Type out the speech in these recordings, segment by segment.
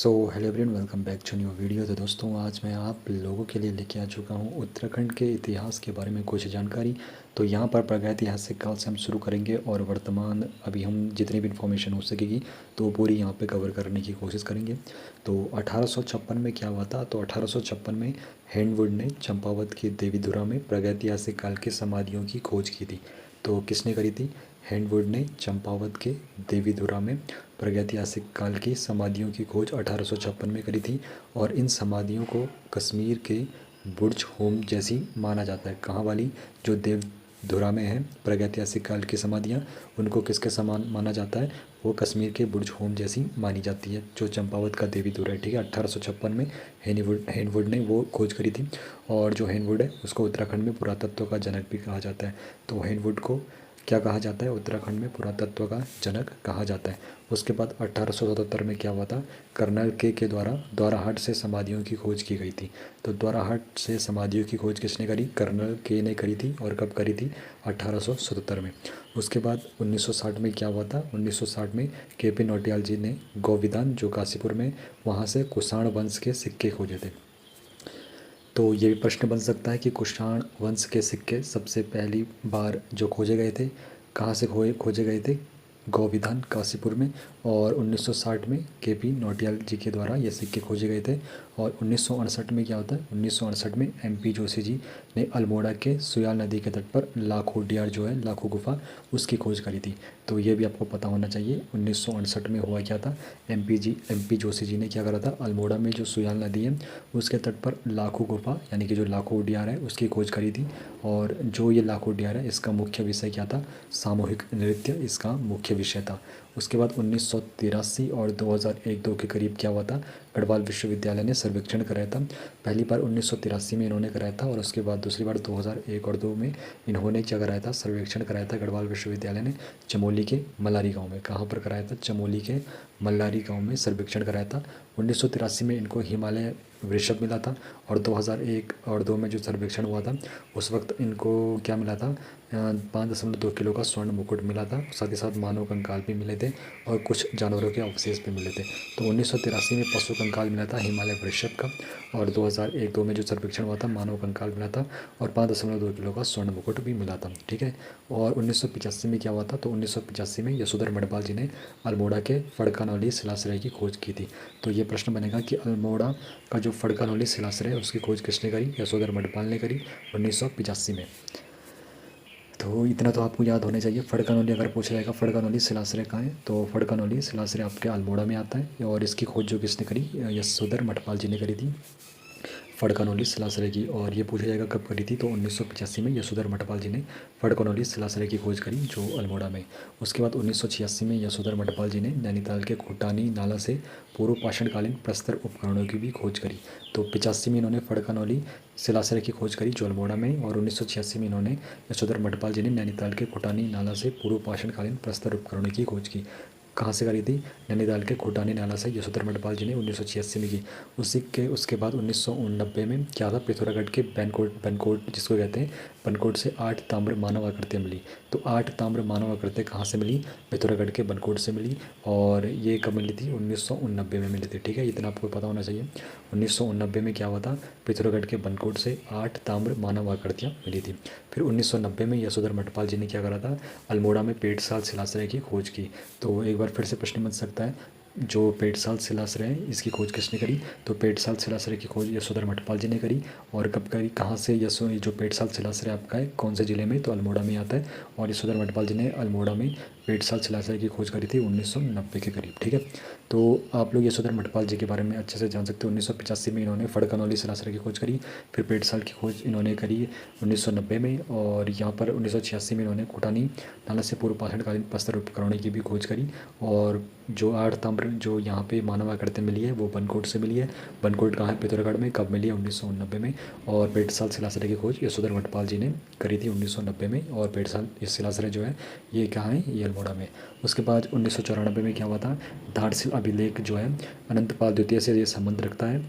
Hello everyone, welcome back to new video. तो दोस्तों, आज मैं आप लोगों के लिए लेके आ चुका हूँ उत्तराखंड के इतिहास के बारे में कुछ जानकारी। तो यहाँ पर प्रागैतिहासिक काल से हम शुरू करेंगे और वर्तमान अभी हम जितनी भी इन्फॉर्मेशन हो सकेगी तो वो पूरी यहाँ पे कवर करने की कोशिश करेंगे। तो 1856 में क्या हुआ था? तो 1856 में हैंडवुड ने चंपावत की देवीधुरा में प्रागैतिहासिक काल की समाधियों की खोज की थी। तो किसने करी थी? हैंडवुड ने चंपावत के देवीधुरा में प्रागैतिहासिक काल की समाधियों की खोज 1856 में करी थी। और इन समाधियों को कश्मीर के बुर्ज होम जैसी माना जाता है। कहाँ वाली? जो देवधुरा में है प्रागैतिहासिक काल की समाधियाँ, उनको किसके समान माना जाता है? वो कश्मीर के बुर्ज होम जैसी मानी जाती है, जो चंपावत का देवीधुरा है। ठीक है, 1856 में हैंडवुड ने वो खोज करी थी। और जो हैंडवुड है उसको उत्तराखंड में पुरातत्व का जनक भी कहा जाता है। तो हैंडवुड को क्या कहा जाता है? उत्तराखंड में पुरातत्व का जनक कहा जाता है। उसके बाद 1877 में क्या हुआ था? कर्नल के द्वारा द्वाराहाट से समाधियों की खोज की गई थी। तो द्वाराहाट से समाधियों की खोज किसने करी? कर्नल के ने करी थी। और कब करी थी? 1877 में। उसके बाद 1960 में क्या हुआ था? 1960 में KP नौटियाल जी ने गोविदान, जो काशीपुर में, वहाँ से कुषाण वंश के सिक्के खोजे थे। तो ये भी प्रश्न बन सकता है कि कुषाण वंश के सिक्के सबसे पहली बार जो खोजे गए थे, कहाँ से खोजे गए थे? गोविधान, काशीपुर में। और 1960 में KP नौटियाल जी के द्वारा ये सिक्के खोजे गए थे। और 1968 में क्या होता है? 1968 में MP जोशी जी ने अल्मोड़ा के सुयाल नदी के तट पर लाखों डियार जो है, लाखों गुफा, उसकी खोज करी थी। तो ये भी आपको पता होना चाहिए। 1968 में हुआ क्या था? MP जोशी जी ने क्या करा था? अल्मोड़ा में जो सुयाल नदी है उसके तट पर लाखों गुफा, यानी कि जो लाखों डियार है, उसकी खोज करी थी। और जो ये लाखों डियार है, इसका मुख्य विषय क्या था? सामूहिक नृत्य इसका मुख्य विषय था। उसके बाद 1983 और 2001-2 के करीब क्या हुआ था? गढ़वाल विश्वविद्यालय ने सर्वेक्षण कराया था। पहली बार 1983 में इन्होंने कराया था, और उसके बाद दूसरी बार 2001 और 2 में इन्होंने क्या कराया था? सर्वेक्षण कराया था गढ़वाल विश्वविद्यालय ने चमोली के मल्लारी गाँव में। कहाँ पर कराया था? चमोली के मल्लारी गाँव में सर्वेक्षण कराया था। 1983 में इनको हिमालय वृषभ मिला था। और 2001 और 2 में जो सर्वेक्षण हुआ था उस वक्त इनको क्या मिला था? 5.2 किलो का स्वर्ण मुकुट मिला था। साथ ही साथ मानव कंकाल भी मिले थे और कुछ जानवरों के अवशेष भी मिले थे। तो 1983 में पशु कंकाल मिला था हिमालय वृषभ का। और 2001-2 में जो सर्वेक्षण हुआ था मानव कंकाल मिला था और 5.2 किलो का स्वर्ण मुकुट भी मिला था। ठीक है। और 1985 में क्या हुआ था? तो 1985 में यशोधर मठपाल जी ने अल्मोड़ा के फड़कानौली शिलाश्रय की खोज की थी। तो ये प्रश्न बनेगा कि अल्मोड़ा का जो फड़कानौली शिलाश्रय है उसकी खोज किसने करी? यशोधर मठपाल ने करी 1985 में। तो इतना तो आपको याद होना चाहिए। फड़कानौली अगर पूछा जाएगा फड़कानौली शिलाश्रय कहाँ है, तो फड़कानौली शिलाश्रय आपके अल्मोड़ा में आता है। और इसकी खोज जो किसने करी? यशोधर मठपाल जी ने करी थी फड़कानौली शिलाश्रय की। और ये पूछा जाएगा कब करी थी, तो 1985 में यशोधर मठपाल जी ने फड़कानौली शिलाश्रय की खोज करी, जो अल्मोड़ा में। उसके बाद 1986 में यशोधर मठपाल जी ने नैनीताल के खुटानी नाला से पूर्व पाषाणकालीन प्रस्तर उपकरणों की भी खोज करी। तो 85 में इन्होंने फड़कानौली शिलाश्रय की खोज करी, जो अल्मोड़ा में। और 1986 में इन्होंने यशोधर मठपाल जी ने नैनीताल के खुटानी नाला से पूर्व पाषाणकालीन प्रस्तर उपकरणों की खोज की। कहाँ से करी थी? नैनीताल के खुटानी नाला से यशोधर मठपाल जी ने 1986 में की। उसके बाद 1990 में क्या था? पिथौरागढ़ के बनकोट जिसको कहते हैं, बनकोट से 8 ताम्र मानव आकृतियाँ मिली। तो 8 ताम्र मानव आकृतियाँ कहाँ से मिली? पिथौरागढ़ के बनकोट से मिली। और ये कब मिली थी? 1990 में मिली थी। ठीक है, इतना आपको पता होना चाहिए। 1990 में क्या हुआ था? पिथौरागढ़ के बनकोट से 8 ताम्र मानव आकृतियाँ मिली थी। फिर 1990 में यशोधर मठपाल जी ने क्या करा था? अल्मोड़ा में पेटसाल शिलाश्रय की खोज की। तो एक बार फिर से प्रश्न बन सकता है, जो पेटसाल शिलाश्रय है इसकी खोज किसने करी? तो पेटसाल शिलाश्रय की खोज यशोधर मठपाल जी ने करी। और कब करी? कहाँ से? जो पेटसाल शिलाश्रय आपका है कौन से ज़िले में? तो अल्मोड़ा में आता है। और यशोधर मठपाल जी ने अल्मोड़ा में पेटसाल शिलाश्रय की खोज करी थी 1990 के करीब। ठीक है, तो आप लोग यशोधर मठपाल जी के बारे में अच्छे से जान सकते हो। 1985 में इन्होंने फड़कानौली शिलाश्रय की खोज करी। फिर पेटसाल की खोज इन्होंने करी 1990 में। और यहाँ पर 1986 में इन्होंने खुटानी नाला से पूर्व पाषाणकालीन प्रस्तर उपकरणों की भी खोज करी। और जो 8 ताम्र जो यहाँ पे मानव आकृति मिली है वो बनकोट से मिली है। बनकोट कहाँ है? पिथौरागढ़ में। कब मिली है? 1990 में। और पेटसाल शिलाश्रय की खोज यशोधर मठपाल जी ने करी थी 1990 में। और पेटसाल इस शिलाश्रय जो है ये कहाँ है? ये अल्मोड़ा में। उसके बाद 1994 में क्या हुआ था? धारसिल अभिलेख जो है अनंतपाल द्वितीय से ये संबंध रखता है।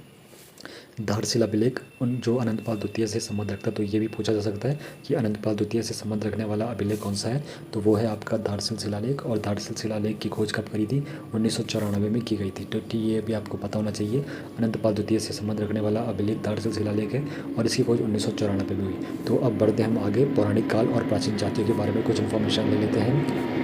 धारशिला अभिलेख उन जो अनंतपाल द्वितीय से संबंध रखता है, तो ये भी पूछा जा सकता है कि अनंतपाल द्वितीय से संबंध रखने वाला अभिलेख कौन सा है, तो वो है आपका धारशिल शिलालेख। और धारशिल शिलालेख की खोज कब करी थी? 1994 में की गई थी। तो ये भी आपको पता होना चाहिए। अनंतपाल द्वितीय से संबंध रखने वाला अभिलेख धारशिल शिलालेख है और इसकी खोज 1994 में हुई। तो अब बढ़ते हम आगे पौराणिक काल और प्राचीन जातियों के बारे में कुछ इन्फॉर्मेशन ले लेते हैं।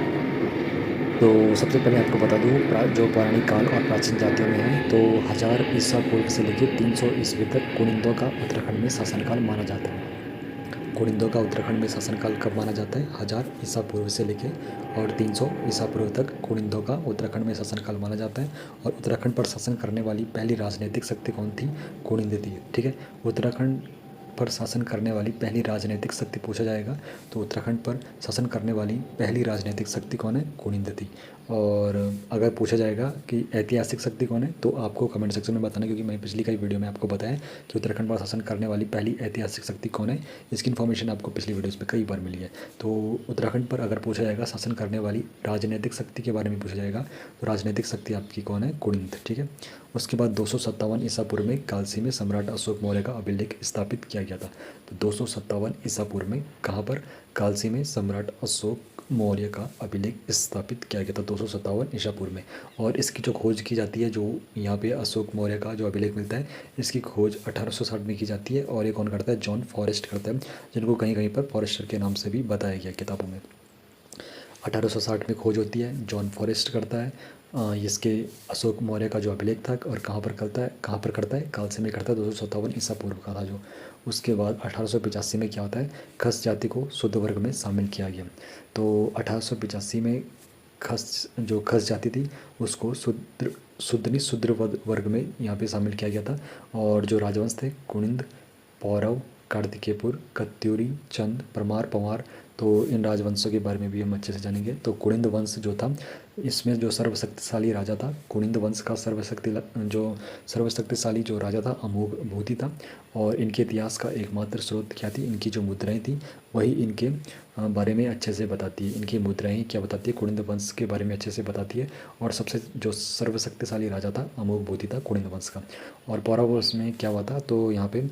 तो सबसे पहले आपको बता दूँ जो पौराणिक काल और प्राचीन जातियों में है, तो 1000 ईसा पूर्व से लेकर 300 ईस्वी तक कुनिंदों का उत्तराखंड में शासनकाल माना जाता है। कुनिंदों का उत्तराखंड में शासनकाल कब माना जाता है? 1000 ईसा पूर्व से लेकर और 300 ईसा पूर्व तक कुनिंदों का उत्तराखंड में शासनकाल माना जाता है। और उत्तराखंड पर शासन करने वाली पहली राजनीतिक शक्ति कौन थी? कुनिंद थी। ठीक है, उत्तराखंड पर शासन करने वाली पहली राजनीतिक शक्ति पूछा जाएगा, तो उत्तराखंड पर शासन करने वाली पहली राजनीतिक शक्ति कौन है? कुनिंद थी। और अगर पूछा जाएगा कि ऐतिहासिक शक्ति कौन है, तो आपको कमेंट सेक्शन में बताना, क्योंकि मैं पिछली कई वीडियो में आपको बताया कि उत्तराखंड पर शासन करने वाली पहली ऐतिहासिक शक्ति कौन है। इसकी इन्फॉर्मेशन आपको पिछली वीडियोस में कई बार मिली है। तो उत्तराखंड पर अगर पूछा जाएगा शासन करने वाली राजनीतिक शक्ति के बारे में पूछा जाएगा, तो राजनीतिक शक्ति आपकी कौन है? कुनिंद। ठीक है, उसके बाद 257 ईसा पूर्व में कालसी में सम्राट अशोक मौर्य का अभिलेख स्थापित किया गया था। तो 257 ईसा पूर्व में कहाँ पर? कालसी में सम्राट अशोक मौर्य का अभिलेख स्थापित किया गया था 257 ईसा पूर्व में। और इसकी जो खोज की जाती है, जो यहाँ पे अशोक मौर्य का जो अभिलेख मिलता है, इसकी खोज 1860 में की जाती है। और ये कौन करता है? जॉन फॉरेस्ट करता है, जिनको कहीं कहीं पर फॉरेस्टर के नाम से भी बताया गया किताबों में। 1860 में खोज होती है, जॉन फॉरेस्ट करता है इसके अशोक मौर्य का जो अभिलेख था। और कहाँ पर करता है? कालसी में करता है, 257 ईसा पूर्व का था जो। उसके बाद 1885 में क्या होता है? खस जाति को शुद्ध वर्ग में शामिल किया गया। तो 1885 में खस जाति थी उसको शूद्र वर्ग में यहाँ पे शामिल किया गया था। और जो राजवंश थे, कुनिंद, पौरव, कार्तिकेयपुर, कत्यूरी, चंद, परमार, पंवार, तो इन राजवंशों के बारे में भी हम अच्छे से जानेंगे। तो कुनिंद वंश जो था, इसमें जो सर्वशक्तिशाली राजा था, कुनिंद वंश का सर्वशक्तिशाली जो राजा था अमोघ भूति था। और इनके इतिहास का एकमात्र स्रोत क्या थी? इनकी जो मुद्राएं थी वही इनके बारे में अच्छे से बताती है। इनकी मुद्राएं क्या बताती है? कुनिंद वंश के बारे में अच्छे से बताती है। और सबसे जो सर्वशक्तिशाली राजा था अमोघ भूति था कुनिंद वंश का। और पौरव वंश में क्या हुआ था? तो यहाँ पे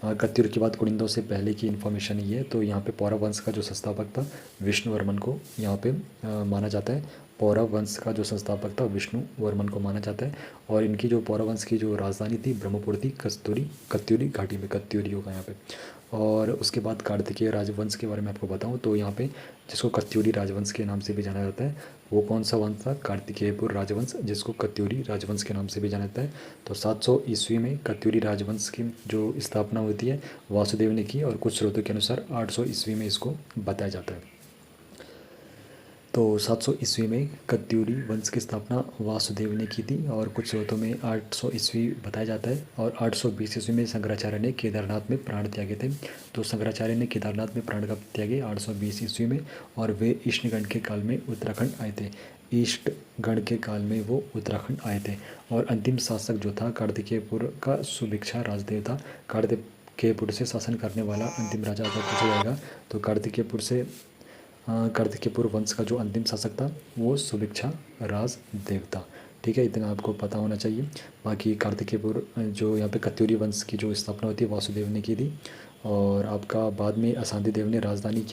कत्यूर की बात कुनिंदों से पहले की इन्फॉर्मेशन ये है। तो यहाँ पे पौरव वंश का जो संस्थापक था विष्णुवर्मन को यहाँ पे माना जाता है। पौरव वंश का जो संस्थापक था विष्णुवर्मन को माना जाता है। और इनकी जो पौरव वंश की जो राजधानी थी ब्रह्मपुर थी, कत्यूरी घाटी में, कत्यूरी होगा यहाँ पे। और उसके बाद कार्तिकेय राजवंश के बारे में आपको बताऊँ, तो यहाँ पे जिसको कत्यूरी राजवंश के नाम से भी जाना जाता है, वो कौन सा वंश था? कार्तिकेयपुर राजवंश, जिसको कत्यूरी राजवंश के नाम से भी जाना जाता है। तो 700 ईस्वी में कत्यूरी राजवंश की जो स्थापना होती है वासुदेव ने की। और कुछ स्रोतों के अनुसार 800 ईस्वी में इसको बताया जाता है। तो 700 ईस्वी में कत्यूरी वंश की स्थापना वासुदेव ने की थी। और कुछ स्रोतों में 800 ईस्वी बताया जाता है। और 820 ईस्वी में शंकराचार्य ने केदारनाथ में प्राण त्यागे थे। तो शंकराचार्य ने केदारनाथ में प्राण कब त्यागे? 820 ईस्वी में। और वे ईष्णगण के काल में उत्तराखंड आए थे। ईष्टगण के काल में वो उत्तराखंड आए थे। और अंतिम शासक जो था कार्तिकेयपुर का सुभिक्षा राजदेव था। कार्तिकेयपुर से शासन करने वाला अंतिम राजा अगर पूछा जाएगा, तो कार्तिकेयपुर वंश का जो अंतिम शासक था वो सुभिक्षा राजदेव था। ठीक है, इतना आपको पता होना चाहिए। बाकी कार्तिकेयपुर जो यहाँ पे कत्यूरी वंश की जो स्थापना होती है वासुदेव ने की थी। और आपका बाद में अशांति देव ने राजधानी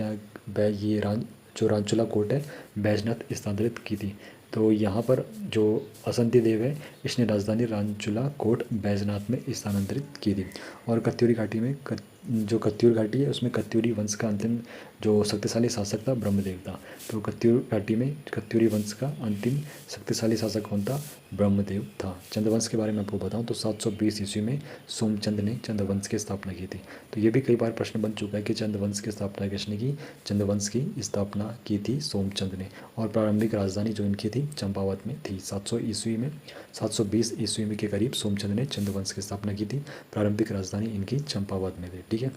जो रांचुला कोट है बैजनाथ स्थानांतरित की थी। तो यहाँ पर जो असंति देव है इसने राजधानी रांचुला कोट बैजनाथ में स्थानांतरित की थी। और कत्यूरी घाटी में जो कत्यूर घाटी है उसमें कत्यूरी वंश का अंतिम जो शक्तिशाली शासक था ब्रह्मदेव था। तो कत्यूर घाटी में कत्यूरी वंश का अंतिम शक्तिशाली शासक कौन था? ब्रह्मदेव था। चंद्रवंश के बारे में आपको बताऊं तो 720 ईस्वी में सोमचंद ने चंद्रवंश की स्थापना की थी। तो ये भी कई बार प्रश्न बन चुका है कि चंद्रवंश की स्थापना किसने की? चंद्रवंश की स्थापना की थी सोमचंद ने। और प्रारंभिक राजधानी जो इनकी थी चंपावत में थी। 720 ईस्वी में के करीब सोमचंद ने चंद्रवंश की स्थापना की थी। प्रारंभिक राजधानी इनकी चंपावत में थी। ठीक है,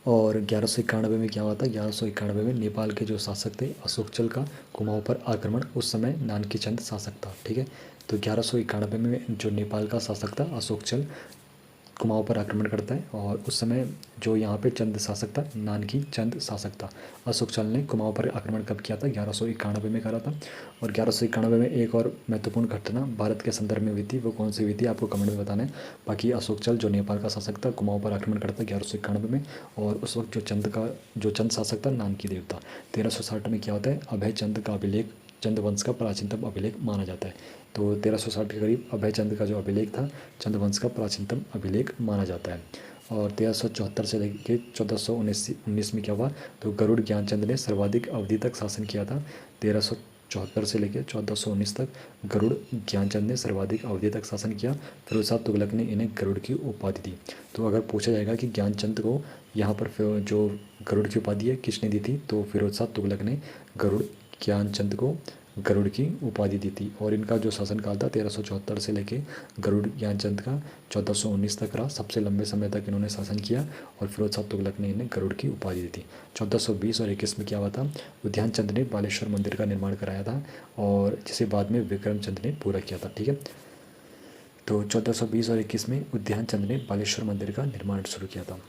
और 1191 में क्या हुआ था? 1191 में नेपाल के जो शासक थे अशोकचल का कुमाऊं पर आक्रमण, उस समय नानकी चंद शासक था। ठीक है, तो 1191 में जो नेपाल का शासक था अशोकचल, कुमाऊं पर आक्रमण करता है। और उस समय जो यहाँ पे चंद शासक था, नानकी चंद शासक था। अशोक चल ने कुमाऊं पर आक्रमण कब किया था? 1191 में करा था। और 1191 में एक और महत्वपूर्ण घटना भारत के संदर्भ में हुई थी, वो कौन सी हुई थी आपको कमेंट में बताना है। बाकी अशोक चल जो नेपाल का शासक था, कुमाऊं पर आक्रमण करता 1191 में। और उस वक्त जो चंद शासक था, नानकी देव था। 1360 में क्या होता है? अभय चंद का अभिलेख चंद वंश का प्राचीनतम अभिलेख माना जाता है। तो 1360 के करीब अभय चंद का जो अभिलेख था, चंद वंश का प्राचीनतम अभिलेख माना जाता है। और 1374 से लेकर 1419 में क्या हुआ? तो गरुड़ ज्ञानचंद ने सर्वाधिक अवधि तक शासन किया था। 1374 से लेकर 1419 तक गरुड़ ज्ञानचंद ने सर्वाधिक अवधि तक शासन किया। फिरोज शाह तुगलक ने इन्हें गरुड़ की उपाधि दी। तो अगर पूछा जाएगा कि ज्ञानचंद को यहाँ पर जो गरुड़ की उपाधि है किसने दी थी, तो फिरोज शाह तुगलक ने गरुड़ ज्ञानचंद को गरुड़ की उपाधि दी थी। और इनका जो शासनकाल था 1374 से लेके गरुड़ ज्ञानचंद का 1419 तक रहा। सबसे लंबे समय तक इन्होंने शासन किया और फिरोज शाह तुगलक ने इन्हें गरुड़ की उपाधि दी थी। 1420 और 21 में क्या हुआ था? उद्यान चंद ने बालेश्वर मंदिर का निर्माण कराया था, और जिसे बाद में विक्रम चंद ने पूरा किया था। ठीक है, तो 1420 और 21 में उद्यान चंद ने बालेश्वर मंदिर का निर्माण शुरू किया था।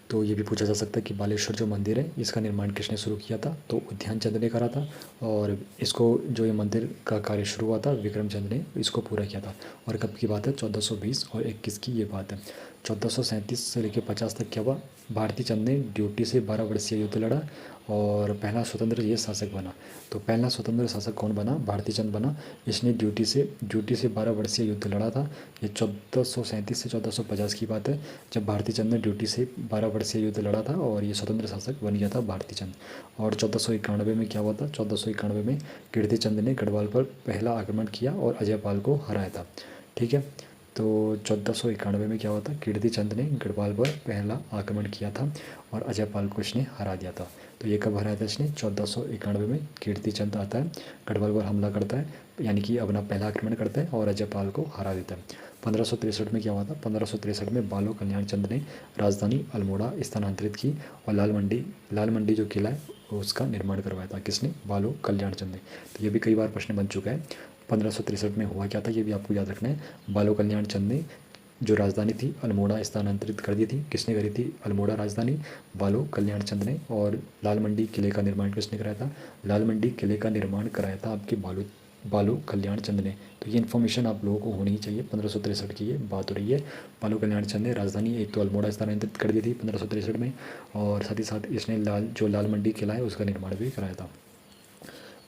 तो ये भी पूछा जा सकता है कि बालेश्वर जो मंदिर है इसका निर्माण किसने शुरू किया था? तो उद्यान चंद ने करा था। और इसको जो ये मंदिर का कार्य शुरू हुआ था, विक्रम चंद ने इसको पूरा किया था। और कब की बात है? 1420 और 21 की ये बात है। 1437 से लेकर 50 तक क्या हुआ? भारती चंद ने ड्यूटी से 12 वर्षीय युद्ध लड़ा और पहला स्वतंत्र ये शासक बना। तो पहला स्वतंत्र शासक कौन बना? भारती चंद बना। इसने ड्यूटी से 12 वर्षीय युद्ध लड़ा था। ये 1437 से 1450 की बात है, जब भारती चंद ने ड्यूटी से 12 वर्षीय युद्ध लड़ा था और ये स्वतंत्र शासक बन गया था भारती चंद। और 1491 में क्या हुआ था? 1491 में कीर्ति चंद ने गढ़वाल पर पहला आक्रमण किया और अजयपाल को हराया था। ठीक है, तो 1491 में क्या हुआ था? कीर्ति चंद ने गढ़वाल पर पहला आक्रमण किया था और अजयपाल को इसने हरा दिया था। तो ये कब हराया था इसने? 1491 में कीर्ति चंद आता है, गढ़वाल पर हमला करता है, यानी कि अपना पहला आक्रमण करता है और अजयपाल को हरा देता है। 1563 में क्या हुआ था? 1563 में बालो कल्याण चंद ने राजधानी अल्मोड़ा स्थानांतरित की और लाल मंडी जो किला है उसका निर्माण करवाया था। किसने? बालो कल्याण चंद ने। तो ये भी कई बार प्रश्न बन चुका है। 1563 में हुआ क्या था ये भी आपको याद रखना है। बालो कल्याण चंद ने जो राजधानी थी अल्मोड़ा स्थानांतरित कर दी थी। किसने करी थी अल्मोड़ा राजधानी? बालो कल्याण चंद ने। और लाल मंडी किले का निर्माण किसने कराया था? लाल मंडी किले का निर्माण कराया था आपके बालो कल्याण चंद ने। तो ये इन्फॉर्मेशन आप लोगों को होनी ही चाहिए। 1563 की ये बात हो रही है। बालो कल्याण चंद ने राजधानी एक तो अल्मोड़ा स्थानांतरित कर दी थी 1563 में, और साथ ही साथ इसने लाल मंडी किला है उसका निर्माण भी कराया था।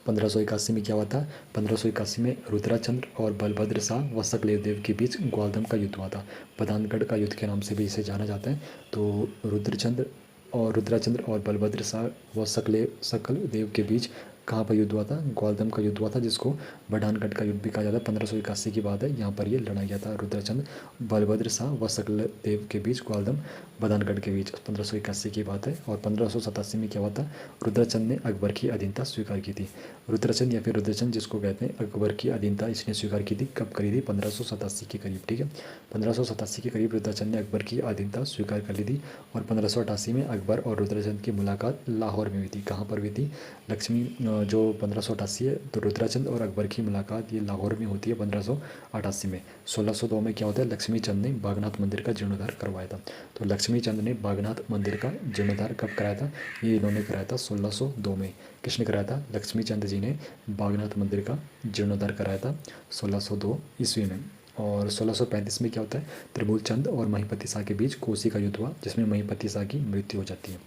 1581 में क्या हुआ था? 1581 में रुद्राचंद्र और बलभद्र शाह व सकलेव देव के बीच ग्वालदम का युद्ध हुआ था। बदानगढ़ का युद्ध के नाम से भी इसे जाना जाता है। तो रुद्राचंद्र और बलभद्र शाह व सकल देव के बीच कहाँ पर युद्ध हुआ था? ग्वालदम का युद्ध हुआ था, जिसको बढ़ानगढ़ का युद्ध भी कहा जाता है। 1581 की बात है, यहाँ पर ये लड़ा गया था रुद्रचंद बलभद्र शाह व सकल देव के बीच, ग्वालदम बढ़ानगढ़ के बीच। 1581 की बात है। और 1587 में क्या हुआ था? रुद्रचंद ने अकबर की अधीनता स्वीकार की थी। रुद्रचंद या फिर रुद्रचंद जिसको कहते हैं, अकबर की अधीनता इसने स्वीकार की थी। कब करी थी? 1587 के करीब। ठीक है, 1587 के करीब रुद्रचंद ने अकबर की अधीनता स्वीकार कर ली थी। और 1588 में अकबर और रुद्रचंद की मुलाकात लाहौर में हुई थी। कहाँ पर हुई थी? जो 1588 है, तो रुद्रचंद और अकबर की मुलाकात ये लाहौर में होती है 1588 में। 1602 में क्या होता है? लक्ष्मी चंद ने बागनाथ मंदिर का जीर्णोद्धार करवाया था। तो लक्ष्मी चंद ने बागनाथ मंदिर का जीर्णोद्धार कब कराया था? ये इन्होंने कराया था 1602 में। किसने कराया था? लक्ष्मी चंद जी ने बागनाथ मंदिर का जीर्णोद्धार कराया था 1602 ईस्वी में। और 1635 में क्या होता है? त्रिभुल चंद और महिपति शाह के बीच कोसी का युद्ध हुआ, जिसमें महिपति शाह की मृत्यु हो जाती है।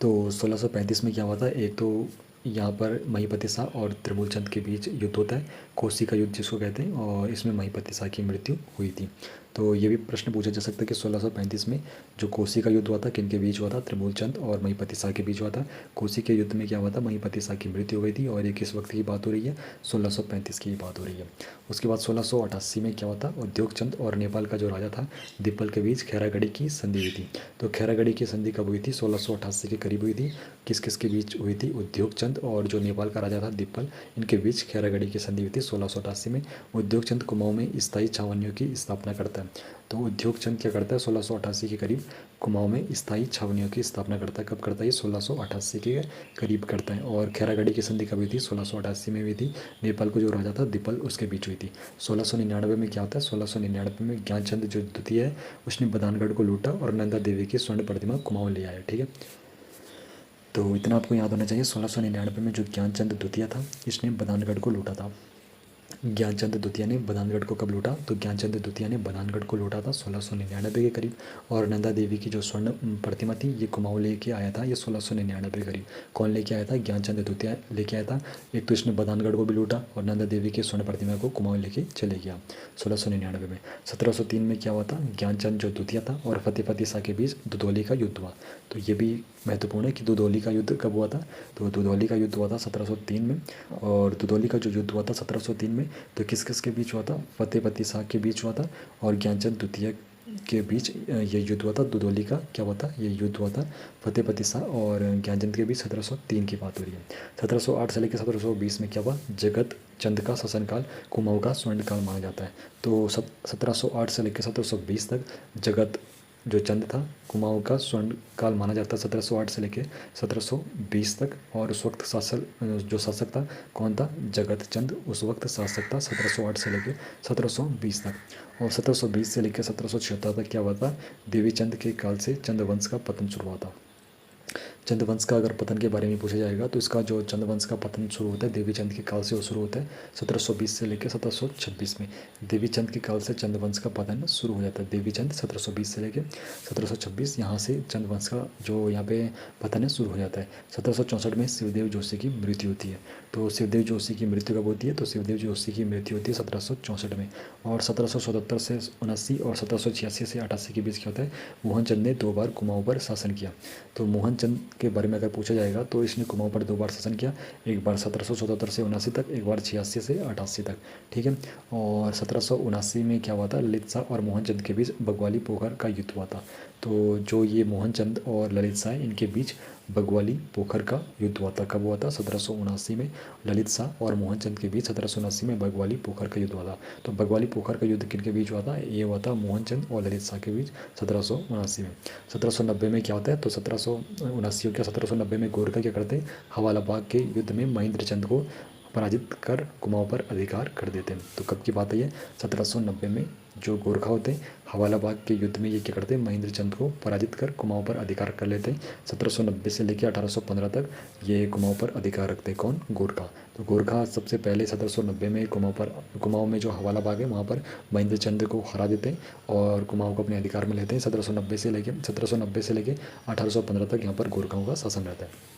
तो 1635 में क्या हुआ था? एक तो यहाँ पर महिपति शाह और त्रिभुल चंद के बीच युद्ध होता है, कोसी का युद्ध जिसको कहते हैं, और इसमें महिपति शाह की मृत्यु हुई थी। तो ये भी प्रश्न पूछा जा सकता है कि 1635 में जो कोसी का युद्ध हुआ था किन के बीच हुआ था? त्रिभुल चंद और महिपति शाह के बीच हुआ था। कोसी के युद्ध में क्या हुआ था? महिपति शाह की मृत्यु हो गई थी। और ये किस वक्त की बात हो रही है? 1635 की बात हो रही है। उसके बाद 1688 में क्या हुआ था? उद्योग चंद और नेपाल का जो राजा था दिप्पल के बीच खैरागढ़ी की संधि हुई थी। तो खैरागढ़ी की संधि कब हुई थी? 1688 के करीब हुई थी। किस किस के बीच हुई थी? उद्योग चंद और जो नेपाल का राजा था दिप्पल, इनके बीच खैरागढ़ी की संधि हुई थी 1688 में। उद्योग चंद कुमाऊं में स्थायी छावनियों की स्थापना करता है। है। तो उद्योग चंद क्या करता है 1688 के करीब कुमाऊं में स्थायी छावनियों की स्थापना करता है। कब करता है ये 1688 के करीब करता है। और खैरागढ़ी की संधि कभी थी 1688 में हुई थी। नेपाल को जो राजा था दीपल उसके बीच हुई थी। 1699 में क्या होता है 1699 में ज्ञानचंद जो द्वितीय है उसने बदानगढ़ को लूटा और नंदा देवी की स्वर्ण प्रतिमा कुमाऊं ले आया। ठीक है, तो इतना आपको याद होना चाहिए। 1699 में जो ज्ञानचंद द्वितीय था इसने बदानगढ़ को लूटा था। ज्ञानचंद द्वितीय ने बदानगढ़ को कब लूटा, तो ज्ञानचंद द्वितीय ने बदानगढ़ को लूटा था 1699 के करीब। और नंदा देवी की जो स्वर्ण प्रतिमा थी ये कुमाऊं लेके आया था ये 1699 के करीब। कौन लेके आया था, ज्ञानचंद द्वितीय लेके आया था। एक तो इसने बदानगढ़ को भी लूटा और नंदा देवी की स्वर्ण प्रतिमा को कुमाऊं लेके चले गया 1699 में। 1703 में क्या हुआ था, ज्ञानचंद जो द्वितीय था और फतेहपति शाह के बीच दुधौली का युद्ध हुआ। तो ये भी महत्वपूर्ण है कि दुधौली का युद्ध कब हुआ था, तो दुधौली का युद्ध हुआ था 1703 में। और दुधौली का जो युद्ध हुआ था 1703 में तो किस किस के बीच हुआ था, फतेहपति शाह के बीच हुआ था और ज्ञानचंद द्वितीय के बीच ये युद्ध हुआ था। दुधौली का क्या हुआ था, ये युद्ध हुआ था फतेहपति शाह और ज्ञानचंद के बीच 1703 की बात हो रही है। 1708 से लेकर 1720 में क्या हुआ, जगत चंद का शासनकाल कुमाऊं का स्वर्णकाल माना जाता है। तो 1708 से लेकर 1720 तक जगत जो चंद था कुमाऊं का स्वर्ण काल माना जाता है 1708 से लेकर 1720 तक। और उस वक्त जो शासक था कौन था, जगत चंद उस वक्त शासक था 1708 से लेकर 1720 तक। और 1720 से लेकर 1776 तक क्या हुआ था, देवी चंद के काल से चंद वंश का पतन शुरू हुआ था। चंद वंश का अगर पतन के बारे में पूछा जाएगा तो इसका जो चंद वंश का पतन शुरू होता है देवी चंद के काल से वो शुरू होता है 1720 से लेकर 1726 में। देवी चंद के काल से चंद वंश का पतन शुरू हो जाता है। देवी चंद 1720 से लेकर 1726 यहाँ से चंद वंश का जो यहाँ पे पतन है शुरू हो जाता है। 1764 में शिवदेव जोशी की मृत्यु होती है। तो शिवदेव जोशी की मृत्यु कब होती है, तो शिवदेव जोशी की मृत्यु होती है 1764 में। और 1777 से 79 और 1786 से 88 के बीच क्या होता है, मोहन चंद ने 2 बार कुमाऊं पर शासन किया। तो मोहन चंद के बारे में अगर पूछा जाएगा तो इसने कुमाऊं पर 2 बार शासन किया, एक बार 1777 से 79 तक, एक बार 86 से 88 तक। ठीक है, और 1779 में क्या हुआ था, ललित शाह और मोहन चंद के बीच बगवाली पोखर का युद्ध हुआ था। तो जो ये मोहन चंद और ललित शाह इनके बीच बगवाली पोखर का युद्ध हुआ था। कब हुआ था, 1779 में ललित शाह और मोहन चंद के बीच 1779 में बगवाली पोखर का युद्ध हुआ था। तो बगवाली पोखर का युद्ध किन के बीच हुआ था, ये हुआ था मोहन चंद और ललित शाह के बीच 1779 में। 1790 में क्या होता है, तो 1779 क्या 1790 में गोरखा क्या करते हैं, हवाला बाग के युद्ध में महेंद्र चंद को पराजित कर कुमाऊं पर अधिकार कर देते हैं। तो कब की बात है ये, 1790 में जो गोरखा होते हैं हवाला बाग के युद्ध में ये क्या करते हैं, महेंद्र चंद को पराजित कर कुमाऊं पर अधिकार कर लेते हैं। 1790 से लेकर 1815 तक ये कुमाऊं पर अधिकार रखते हैं। कौन, गोरखा। तो गोरखा सबसे पहले 1790 में कुमाऊं में जो हवाला बाग है वहाँ पर महेंद्र चंद को हरा देते हैं और कुमाऊं को अपने अधिकार में लेते हैं। 1790 से लेकर 1815 तक यहाँ पर गोरखाओं का शासन रहता है।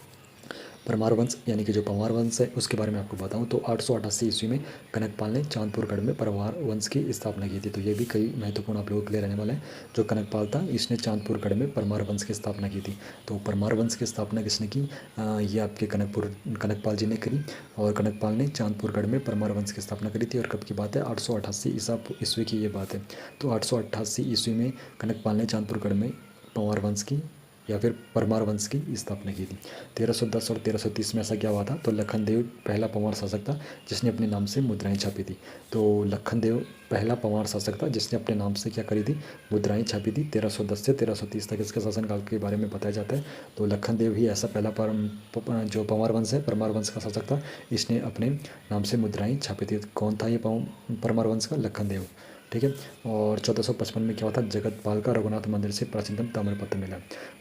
परमार वंश यानी कि जो पंवार वंश है उसके बारे में आपको बताऊं तो 888 ईस्वी में कनकपाल ने चांदपुरगढ़ में परमार वंश की स्थापना की थी। तो ये भी कई महत्वपूर्ण आप लोगों के लिए रहने वाला है। जो कनकपाल था इसने चांदपुरगढ़ में परमार वंश की स्थापना की थी। तो परमार वंश की स्थापना किसने की, ये आपके कनकपाल जी ने करी। और कनकपाल ने चांदपुरगढ़ में परमार वंश की स्थापना करी थी। और कब की बात है, 888 ईस्वी की ये बात है। तो 888 ईस्वी में कनकपाल ने चांदपुरगढ़ में पंवार वंश की या फिर परमार वंश की स्थापना की थी। 1310 और 1330 में ऐसा क्या हुआ था, तो लखन देव पहला पंवार शासक था जिसने अपने नाम से मुद्राएं छापी थी। तो लखन देव पहला पंवार शासक था जिसने अपने नाम से क्या करी थी, मुद्राएं छापी थी। 1310 से 1330 तक इसके शासनकाल के बारे में बताया जाता है। तो लखन देव ही ऐसा पहला जो पंवार वंश है परमार वंश का शासक था, इसने अपने नाम से मुद्राएं छापी थी। कौन था ये परमार वंश का, लखन देव। ठीक है, और 1455 में क्या हुआ था, जगतपाल का रघुनाथ मंदिर से प्राचीनतम ताम्रपत्र मिला।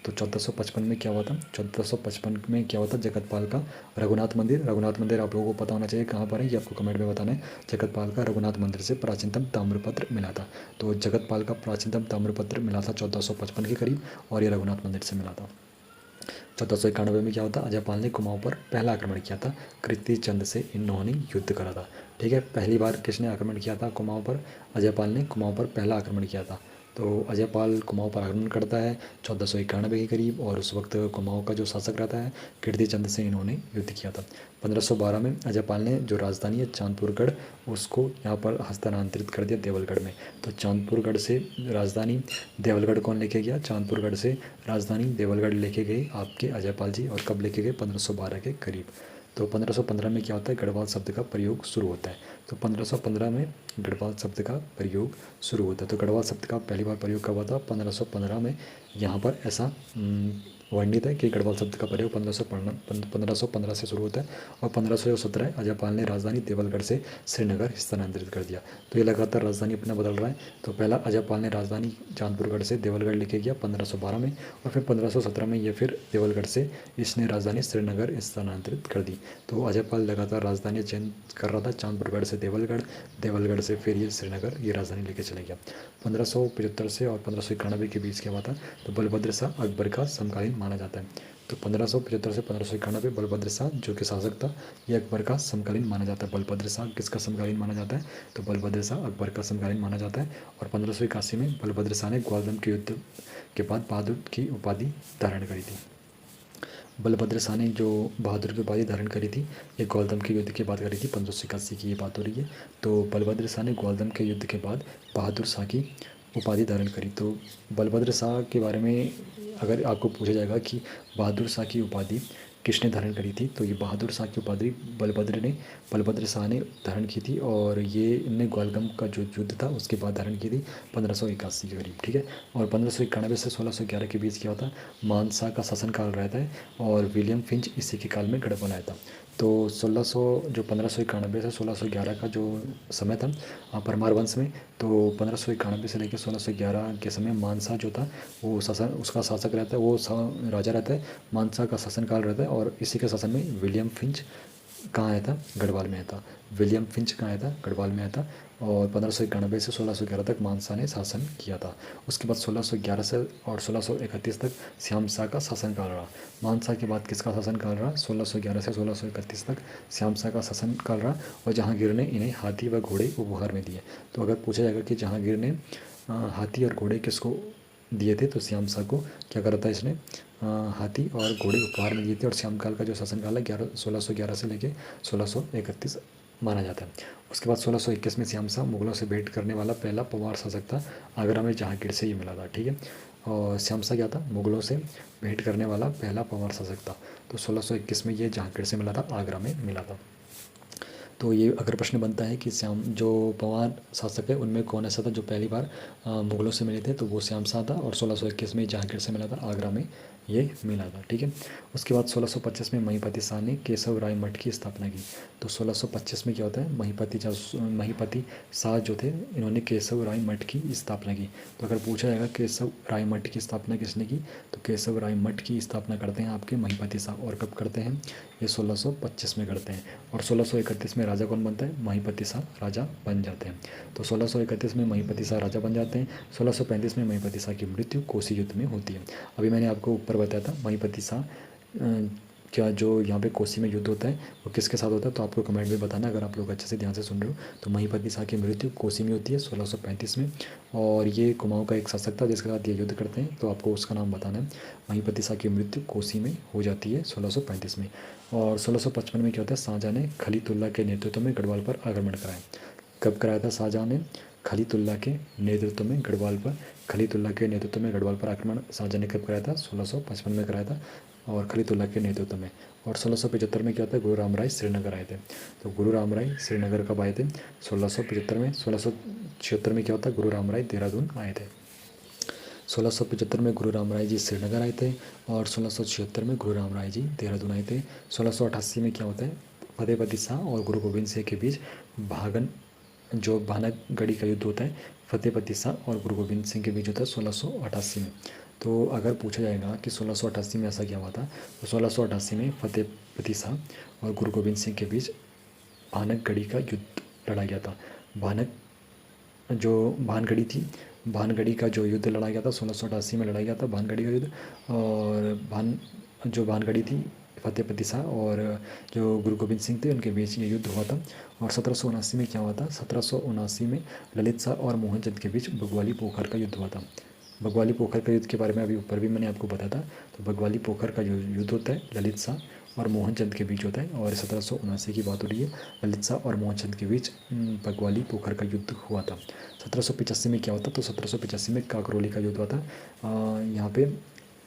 तो 1455 में क्या हुआ था, 1455 में क्या हुआ था, जगतपाल का रघुनाथ मंदिर आप लोगों को पता होना चाहिए कहाँ पर है, ये आपको कमेंट में बताना है। जगतपाल का रघुनाथ मंदिर से प्राचीनतम ताम्रपत्र मिला था। तो जगतपाल का प्राचीनतम ताम्रपत्र मिला था 1455 के करीब और ये रघुनाथ मंदिर से मिला था। 1491 में क्या होता, अजयपाल ने कुमाऊं पर पहला आक्रमण किया था। कृति चंद से इन्होंने युद्ध करा था। ठीक है, पहली बार किसने आक्रमण किया था कुमाऊं पर, अजयपाल ने कुमाऊं पर पहला आक्रमण किया था। तो अजयपाल कुमाऊं पर आक्रमण करता है 1491 के करीब और उस वक्त कुमाऊं का जो शासक रहता है कीर्ति चंद से इन्होंने युद्ध किया था। 1512 में अजयपाल ने जो राजधानी है चांदपुरगढ़ उसको यहाँ पर हस्तांतरित कर दिया देवलगढ़ में। तो चांदपुरगढ़ से राजधानी देवलगढ़ कौन लेके गया, चांदपुरगढ़ से राजधानी देवलगढ़ लेके गए आपके अजयपाल जी। और कब लेके गए, 1512 के करीब। तो 1515 में क्या होता है, गढ़वाल शब्द का प्रयोग शुरू होता है। तो 1515 में गढ़वाल शब्द का प्रयोग शुरू होता है। तो गढ़वाल शब्द का पहली बार प्रयोग कब हुआ था, 1515 में। यहाँ पर ऐसा वर्णित है कि गढ़वाल शब्द का प्रयोग 1515 से शुरू होता है और 1517 अजयपाल ने राजधानी देवलगढ़ से श्रीनगर स्थानांतरित कर दिया। तो ये लगातार राजधानी अपना बदल रहा है। तो पहला अजयपाल ने राजधानी चांदपुरगढ़ से देवलगढ़ लेके गया 1512 में, और फिर 1517 में ये फिर देवलगढ़ से इसने राजधानी श्रीनगर स्थानांतरित कर दी। तो अजयपाल लगातार राजधानी चेंज कर रहा था, चांदपुरगढ़ से देवलगढ़, देवलगढ़ से फिर ये श्रीनगर, ये राजधानी लेके चले गया। 1575 से और 1591 के बीच क्या हुआ था, तो बलभद्र शाह अकबर का समकालीन माना जाता है। तो 1575 से 1591 बलभद्र शाह जो कि शासक था, ये अकबर का समकालीन माना जाता है। बलभद्र शाह किसका समकालीन माना जाता है, तो बलभद्र शाह अकबर का समकालीन माना जाता है। और 1581 में बलभद्र शाह ने ग्वालदम के युद्ध के बाद बहादुर की उपाधि धारण करी थी। बलभद्र शाह ने जो बहादुर की उपाधि धारण करी थी, ये ग्वालदम के युद्ध के बाद करी थी, 1581 की ये बात हो रही है। तो बलभद्र शाह ने ग्वालदम के युद्ध के बाद बहादुर शाह की उपाधि धारण करी। तो बलभद्र शाह के बारे में अगर आपको पूछा जाएगा कि बहादुर शाह की उपाधि किसने धारण करी थी, तो ये बहादुर शाह की उपाधि बलभद्र शाह ने धारण की थी। और ये इनने ग्वालदम का जो युद्ध था उसके बाद धारण की थी 1581 के करीब, ठीक है। और 1591 से 1611 के बीच क्या होता है, मानसा का शासनकाल रहता है और विलियम फिंच इसी के काल में गढ़ बनाया था। तो 1591 से 1611 का जो समय था परमार वंश में, तो 1591 से लेकर 1611 के समय मानसा जो था वो शासन, उसका शासक रहता है, वो राजा रहता है, मानसा का शासनकाल रहता है। और इसी के शासन में विलियम फिंच कहाँ आया था, गढ़वाल में आया था। विलियम फिंच कहाँ आया था, गढ़वाल में आया था। और 1591 से 1611 तक मानसा ने शासन किया था। उसके बाद 1611 से और 1631 तक श्याम शाह का शासनकाल रहा। मानसा के बाद किसका शासनकाल रहा, 1611 से 1631 तक श्याम शाह का शासनकाल रहा। और जहांगीर ने इन्हें हाथी व घोड़े उपहार में दिए। तो अगर पूछा जाएगा कि जहांगीर ने हाथी और घोड़े किसको दिए थे, तो श्याम शाह को क्या करा था इसने, हाथी और घोड़े उपहार में दिए थे। और श्यामकाल का जो शासनकाल है 1611 से लेके 1631 माना जाता है। उसके बाद 1621 में श्याम शाह मुगलों से भेंट करने वाला पहला पवार शासक था। आगरा में जहांगीर से ये मिला था, ठीक है। और श्याम शाह क्या था, मुगलों से भेंट करने वाला पहला पवार शासक था। तो 1621 में ये जहांगीर से मिला था, आगरा में मिला था। तो ये अगर प्रश्न बनता है कि श्याम जो पवार शासक है उनमें कौन ऐसा था जो पहली बार मुगलों से मिले थे, तो वो श्याम शाह था। और 1621 में जहांगीर से मिला था, आगरा में ये मिला था, ठीक है। उसके बाद 1625 में महीपति शाह ने केशव राय मठ की स्थापना की। तो 1625 में क्या होता है, महीपति शाह जो थे इन्होंने केशव राय मठ की स्थापना की। तो अगर पूछा जाएगा केशव राय मठ की स्थापना किसने की, तो केशव राय मठ की स्थापना करते हैं आपके महीपति शाह। और कब करते हैं, ये 1625 में करते हैं। और 1631 में राजा कौन बनता है, महीपति शाह राजा बन जाते हैं। तो 1631 में महीपति शाह राजा बन जाते हैं। 1635 में महीपति शाह की मृत्यु कोसी युद्ध में होती है। अभी मैंने आपको ऊपर बताया था महीपति शाह क्या जो यहाँ पे कोसी में युद्ध होता है वो किसके साथ होता है, तो आपको कमेंट में बताना अगर आप लोग अच्छे से ध्यान से सुन रहे हो। तो महीपति शाह की मृत्यु कोसी में होती है 1635 में। और ये कुमाऊँ का एक शासक था जिसके साथ ये युद्ध करते हैं, तो आपको उसका नाम बताना है। महीपति शाह की मृत्यु कोसी में हो जाती है 1635 में। और 1655 में क्या होता है, शाहजहाँ ने खलीतुल्ला के नेतृत्व में गढ़वाल पर आक्रमण कराया। कब कराया था शाहजहाँ ने, खलीतुल्ला के नेतृत्व में गढ़वाल पर आक्रमण शाहजहाँ ने कब कराया था, 1655 में कराया था। और खलीतुल्ला के नेतृत्व में। और 1675 में क्या था, गुरु राम राय श्रीनगर आए थे। तो गुरु राम राय श्रीनगर कब आए थे, 1675 में। 1676 में क्या होता है, गुरु राम राय देहरादून आए थे। 1675 में गुरु राम राय जी श्रीनगर आए थे और 1676 में गुरु राम राय जी देहरादून आए थे। 1688 में क्या होता है, फतेहपति शाह और गुरु गोविंद सिंह के बीच भानगढ़ी का युद्ध होता है। फतेहपति शाह और गुरु गोविंद सिंह के बीच होता है 1688 में। तो अगर पूछा जाएगा कि 1688 में ऐसा क्या हुआ था, तो 1688 में फतेहपति शाह और गुरु गोविंद सिंह के बीच भानगढ़ी का युद्ध लड़ा गया था। भानगढ़ी का जो युद्ध लड़ा गया था 1688 में लड़ा गया था भानगढ़ी का युद्ध। और भानगढ़ी थी फतेहपति शाह और जो गुरु गोविंद सिंह थे उनके बीच ये युद्ध हुआ था। और 1779 में क्या हुआ था, 1779 में ललित शाह और मोहनचंद के बीच बगवाली पोखर का युद्ध हुआ था। बगवाली पोखर का युद्ध के बारे में अभी ऊपर भी मैंने आपको बताया था। तो बगवाली पोखर का जो युद्ध होता है ललित शाह और मोहनचंद के बीच होता है। और 1779 की बात हो रही है, ललित शाह और मोहनचंद के बीच बगवाली पोखर का युद्ध हुआ था। 1785 में क्या होता, तो 1785 में काकरोली का युद्ध हुआ था। यहाँ पे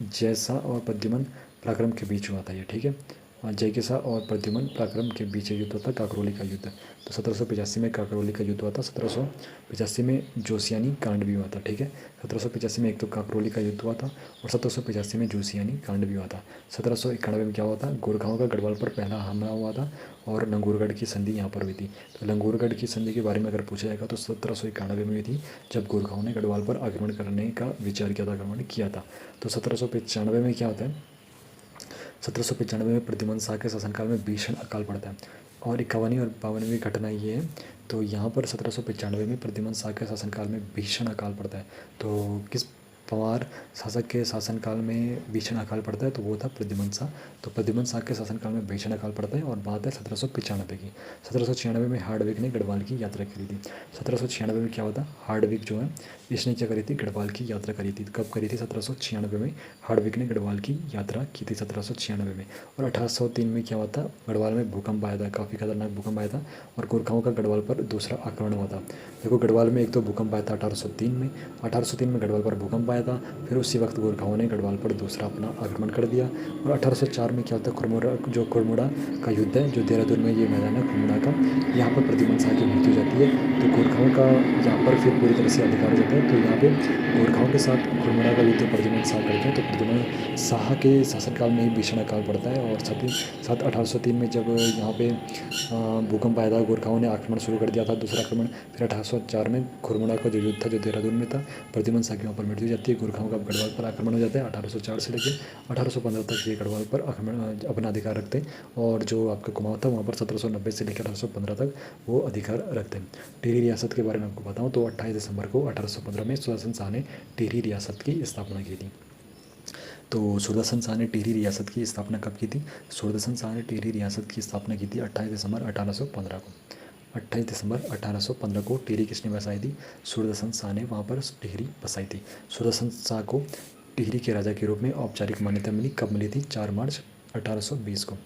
जय शाह और प्रद्युमन पराक्रम के बीच हुआ था ये, ठीक है। जय शाह और प्रद्युम्न पराक्रम के बीच युद्ध होता काकरोली का युद्ध। तो 1785 में काकरोली का युद्ध हुआ था। 1785 में जोशियानी कांड भी हुआ था। ठीक है, 1785 में एक तो काकरोली का युद्ध हुआ था और 1785 में जोशियानी कांड भी हुआ था। 1791 में क्या हुआ था, गोरखाओं का गढ़वाल पर पहला हमला हुआ था और लंगूरगढ़ की संधि यहाँ पर हुई थी। तो लंगूरगढ़ की संधि के बारे में अगर पूछा जाएगा तो 1791 में हुई थी, जब गोरखाओं ने गढ़वाल पर आक्रमण करने का विचार किया था, आक्रमण किया था। तो 1795 में क्या होता है, 1795 में प्रद्युम्न शाह के शासनकाल में भीषण अकाल पड़ता है। और 51वीं और 52वीं घटना ये है, तो यहाँ पर 1795 में प्रद्युम्न शाह के शासनकाल में भीषण अकाल पड़ता है। तो किस पंवार शासक के शासनकाल में भीषण अकाल पड़ता है, तो वो था प्रद्युम्न शाह। तो प्रद्युम्न शाह के शासनकाल में भीषण अकाल पड़ता है। और बात है 1795 की। 1796 में हार्डविक ने गढ़वाल की यात्रा करी थी। 1796 में क्या होता, हार्डविक जो है इसने क्या करी थी, गढ़वाल की यात्रा करी थी। कब करी थी, 1796 में हार्डविक ने गढ़वाल की यात्रा की थी 1796 में। और 1803 में क्या हुआ था, गढ़वाल में भूकंप आया था, काफ़ी खतरनाक भूकंप आया था और गोरखाओं का गढ़वाल पर दूसरा आक्रमण हुआ था। देखो, गढ़वाल में एक तो भूकंप आया था 1803 में, 1803 में गढ़वाल पर भूकंप आया था। फिर उसी वक्त गोरखाओं ने गढ़वाल पर दूसरा अपना आक्रमण कर दिया। और 1804 में क्या होता है, खुरमुड़ा का युद्ध है, जो देहरादून में ये मैदान है खुरमुड़ा का, यहाँ पर प्रद्युम्न शाह की मृत्यु हो जाती है। तो गोरखाओं का यहाँ पर फिर पूरी तरह से अधिकार हो जाता है। तो यहाँ पे गोरखाओं के साथ खुरमुड़ा का युद्ध प्रद्युम्न शाह करते हैं। तो प्रद्युम्न शाह के शासनकाल में ही भीषण अकाल पड़ता है। और साथ ही साथ 1803 में जब यहाँ पे भूकंप आया था, गोरखाओं ने आक्रमण शुरू कर दिया था, दूसरा आक्रमण। फिर 1804 में खुरमुड़ा का जो युद्ध था, जो देहरादून में था, प्रद्युम्न शाह के वहाँ पर मृत्यु हो जाती है। गोरखाओं का गढ़वाल पर आक्रमण हो जाता है। 1804 से लेकर 1815 तक ये गढ़वाल पर आक्रमण अपना अधिकार रखते हैं। और जो आपका कुमाऊँ था, वहाँ पर 1790 से लेकर 1815 तक वो अधिकार रखते हैं। टिहरी रियासत के बारे में आपको बताऊँ तो 28 दिसंबर को 1815 में सुदर्शन शाह ने टिहरी रियासत की स्थापना की थी। तो सुदर्शन शाह ने टिहरी रियासत की स्थापना कब की थी, सुदर्शन शाह ने टिहरी रियासत की स्थापना की थी 28 दिसंबर 1815 को। 28 दिसंबर 1815 को टिहरी किसने बसाई थी, सुदर्शन शाह ने वहाँ पर टिहरी बसाई थी। सुदर्शन शाह को टिहरी के राजा के रूप में औपचारिक मान्यता मिली, कब मिली थी, 4 मार्च 1820 को।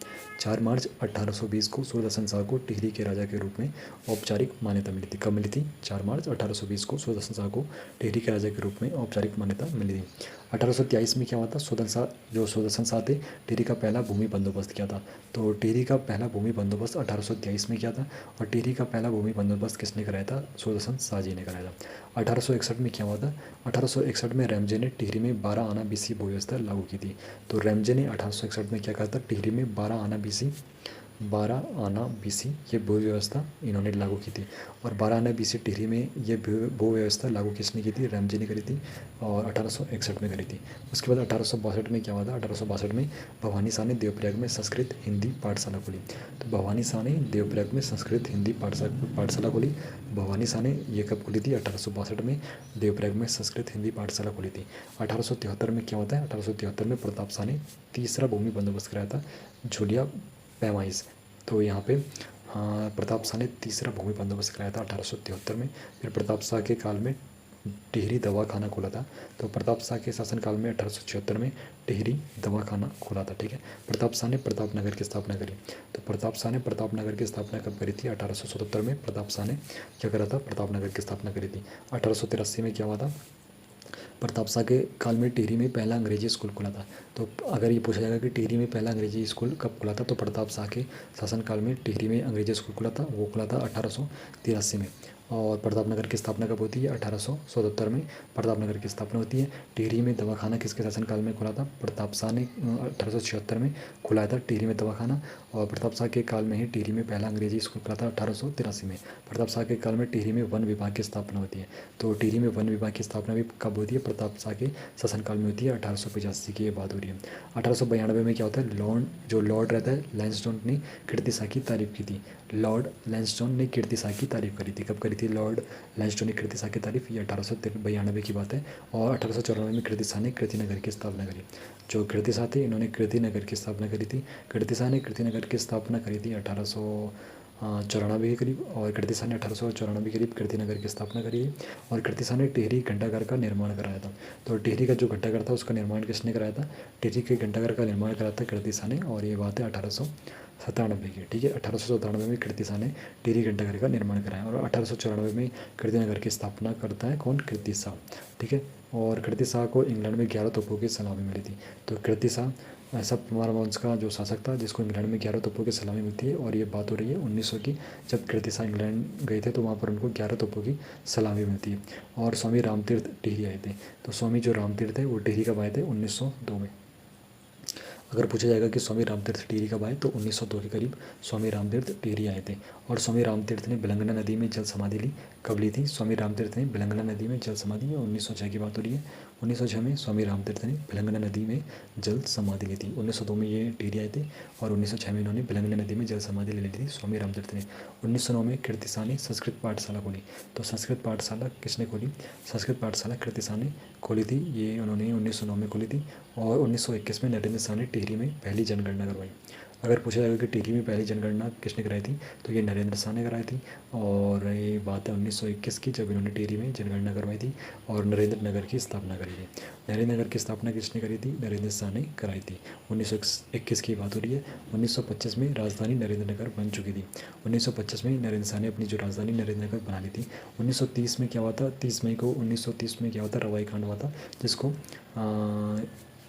4 मार्च 1820 को सुदर्शन शाह को टिहरी के राजा के रूप में औपचारिक मान्यता मिली थी। कब मिली थी, 4 मार्च 1820 को सुदर्शन शाह को टिहरी के राजा के रूप में औपचारिक मान्यता मिली थी। 1823 में क्या हुआ था, सुदर्शन शाह थे, टिहरी का पहला भूमि बंदोबस्त किया था। तो टिहरी का पहला भूमि बंदोबस्त 1823 में किया था। और टिहरी का पहला भूमि बंदोबस्त किसने कराया था, सुदर्शन शाह जी ने कराया था। 1861 में क्या हुआ था, 1861 में रैमजे ने टिहरी में 12 आना बीसी भू व्यवस्था लागू की थी। तो रैमजे ने 1861 में क्या कहा था, टिहरी में 12 आना बीसी ये भू व्यवस्था इन्होंने लागू की थी। और 12 आना बीसी टिहरी में ये भू व्यवस्था लागू किसने की थी, रैमजे ने करी थी और 1861 में करी थी। उसके बाद 1862 में क्या हुआ था, 1862 में भवानी शाह ने देवप्रयाग में संस्कृत हिंदी पाठशाला खोली। तो भवानी शाह ने देवप्रयाग में संस्कृत हिंदी पाठशाला खोली। भवानी शाह ने ये कब खोली थी, 1862 में देवप्रयाग में संस्कृत हिंदी पाठशाला खोली थी। 1873 में क्या होता है, 1873 में प्रताप शाह ने तीसरा भूमि बंदोबस्त कराया था, झुलिया पैमाइश। तो यहाँ पे प्रताप शाह ने तीसरा भूमि बंदोबस्त कराया था 1873 में। फिर प्रताप शाह के काल में टिहरी दवाखाना खोला था। तो प्रताप शाह के शासनकाल में 1876 में टिहरी दवाखाना खोला था। ठीक है, प्रताप शाह ने प्रतापनगर की स्थापना करी। तो प्रताप शाह ने प्रतापनगर की स्थापना कब करी थी, 1877 में प्रताप शाह ने क्या करा था, प्रतापनगर की स्थापना करी थी। 1883 में क्या हुआ था, प्रताप शाह के काल में टिहरी में पहला अंग्रेजी स्कूल खुला था। तो अगर ये पूछा जाएगा कि टिहरी में पहला अंग्रेजी स्कूल कब खुला था, तो प्रताप शाह के शासनकाल में टिहरी में अंग्रेजी स्कूल खुला था, वो खुला था 1883 में। और प्रतापनगर की स्थापना कब होती है, 1877 में प्रतापनगर की स्थापना होती है। टिहरी में दवाखाना किसके शासनकाल में खुला था, प्रताप शाह ने 1876 में खुलाया था टिहरी में दवाखाना। और प्रताप शाह के काल में ही टिहरी में पहला अंग्रेजी स्कूल खुला था 1883 में। प्रताप शाह के काल में टिहरी में वन विभाग की स्थापना होती है। तो टिहरी में वन विभाग की स्थापना भी कब होती है, प्रताप शाह के शासनकाल में होती है, 1885 की ये बात हो रही है। 1892 में क्या होता है, लॉर्ड रहता है लैंसडौन ने कीर्ति शाह की तारीफ की थी। लॉर्ड लैंसडौन ने कीर्ति शाह की तारीफ करी थी, कब करी थी लॉर्ड लैंसडौन ने कीर्ति शाह की तारीफ, ये 1892 की बात है। और 1894 में कीर्ति शाह ने कीर्तिनगर की स्थापना करी। जो कीर्ति शाह थे, इन्होंने कीर्तिनगर की स्थापना करी थी। कीर्ति शाह ने कीर्तिनगर की स्थापना करी थी 1894 के करीब। और कीर्ति शाह ने 1894 के करीब कीर्तिनगर की स्थापना करी है। और कीर्ति शाह ने टिहरी घंटाघर का निर्माण कराया था। तो टिहरी का जो घंटाघर था उसका निर्माण किसने कराया था, टिहरी के घंटाघर का निर्माण कराया था कीर्ति शाह ने। और ये बात है 1897 की। ठीक है, 1897 में कीर्ति शाह ने टिहरी घंटाघर का निर्माण कराया। और 1894 में कीर्तिनगर की स्थापना करता है कौन, कीर्ति शाह। ठीक है, और कीर्ति शाह को इंग्लैंड में 11 तोपों की सलामी मिली थी। तो कीर्ति शाह ऐसा परमारवंश का जो शासक था जिसको इंग्लैंड में 11 तोपों की सलामी मिलती है। और ये बात हो रही है 1900 की, जब कीर्तिशाह इंग्लैंड गए थे तो वहाँ पर उनको 11 तोपों की सलामी मिलती है। और स्वामी रामतीर्थ टिहरी आए थे। तो स्वामी जो रामतीर्थ है वो टिहरी कब आए थे? 1902 में। अगर पूछा जाएगा कि स्वामी रामतीर्थ टिहरी कब आए, तो 1902 के करीब स्वामी रामतीर्थ टिहरी आए थे। और स्वामी रामतीर्थ ने बिलंगना नदी में जल समाधि ली। कब ली थी? स्वामी रामतीर्थ ने बिलंगना नदी में जल समाधि, 1906 की बात हो रही है। 1906 में स्वामी रामतीर्थ ने बिलंगना नदी में जल समाधि ली थी। 1902 में ये टिहरी आए थे और 1906 में इन्होंने बिलंगना नदी में जल समाधि ले ली थी स्वामी रामतीर्थ ने। 1909 में कीर्तिशाह ने संस्कृत पाठशाला खोली। तो संस्कृत पाठशाला किसने खोली? संस्कृत पाठशाला कीर्तिशाह ने खोली थी। ये उन्होंने 1909 में खोली थी। और 1921 में नरेंद्र शाह ने टिहरी में पहली जनगणना करवाई। अगर पूछा जाएगा कि टिहरी में पहली जनगणना किसने कराई थी, तो ये नरेंद्र शाह ने कराई थी। और ये बात है 1921 की, जब इन्होंने टिहरी में जनगणना करवाई थी और नरेंद्र नगर की स्थापना करी थी। नरेंद्र नगर की स्थापना किसने करी थी? नरेंद्र शाह ने कराई थी। 1921 की बात हो रही है। 1925 में राजधानी नरेंद्र नगर बन चुकी थी। 1925 में नरेंद्र शाह ने अपनी जो राजधानी नरेंद्र नगर बना ली थी। 1930 में क्या हुआ था? 30 मई को 1930 में क्या हुआ था? रवाई कांड हुआ था, जिसको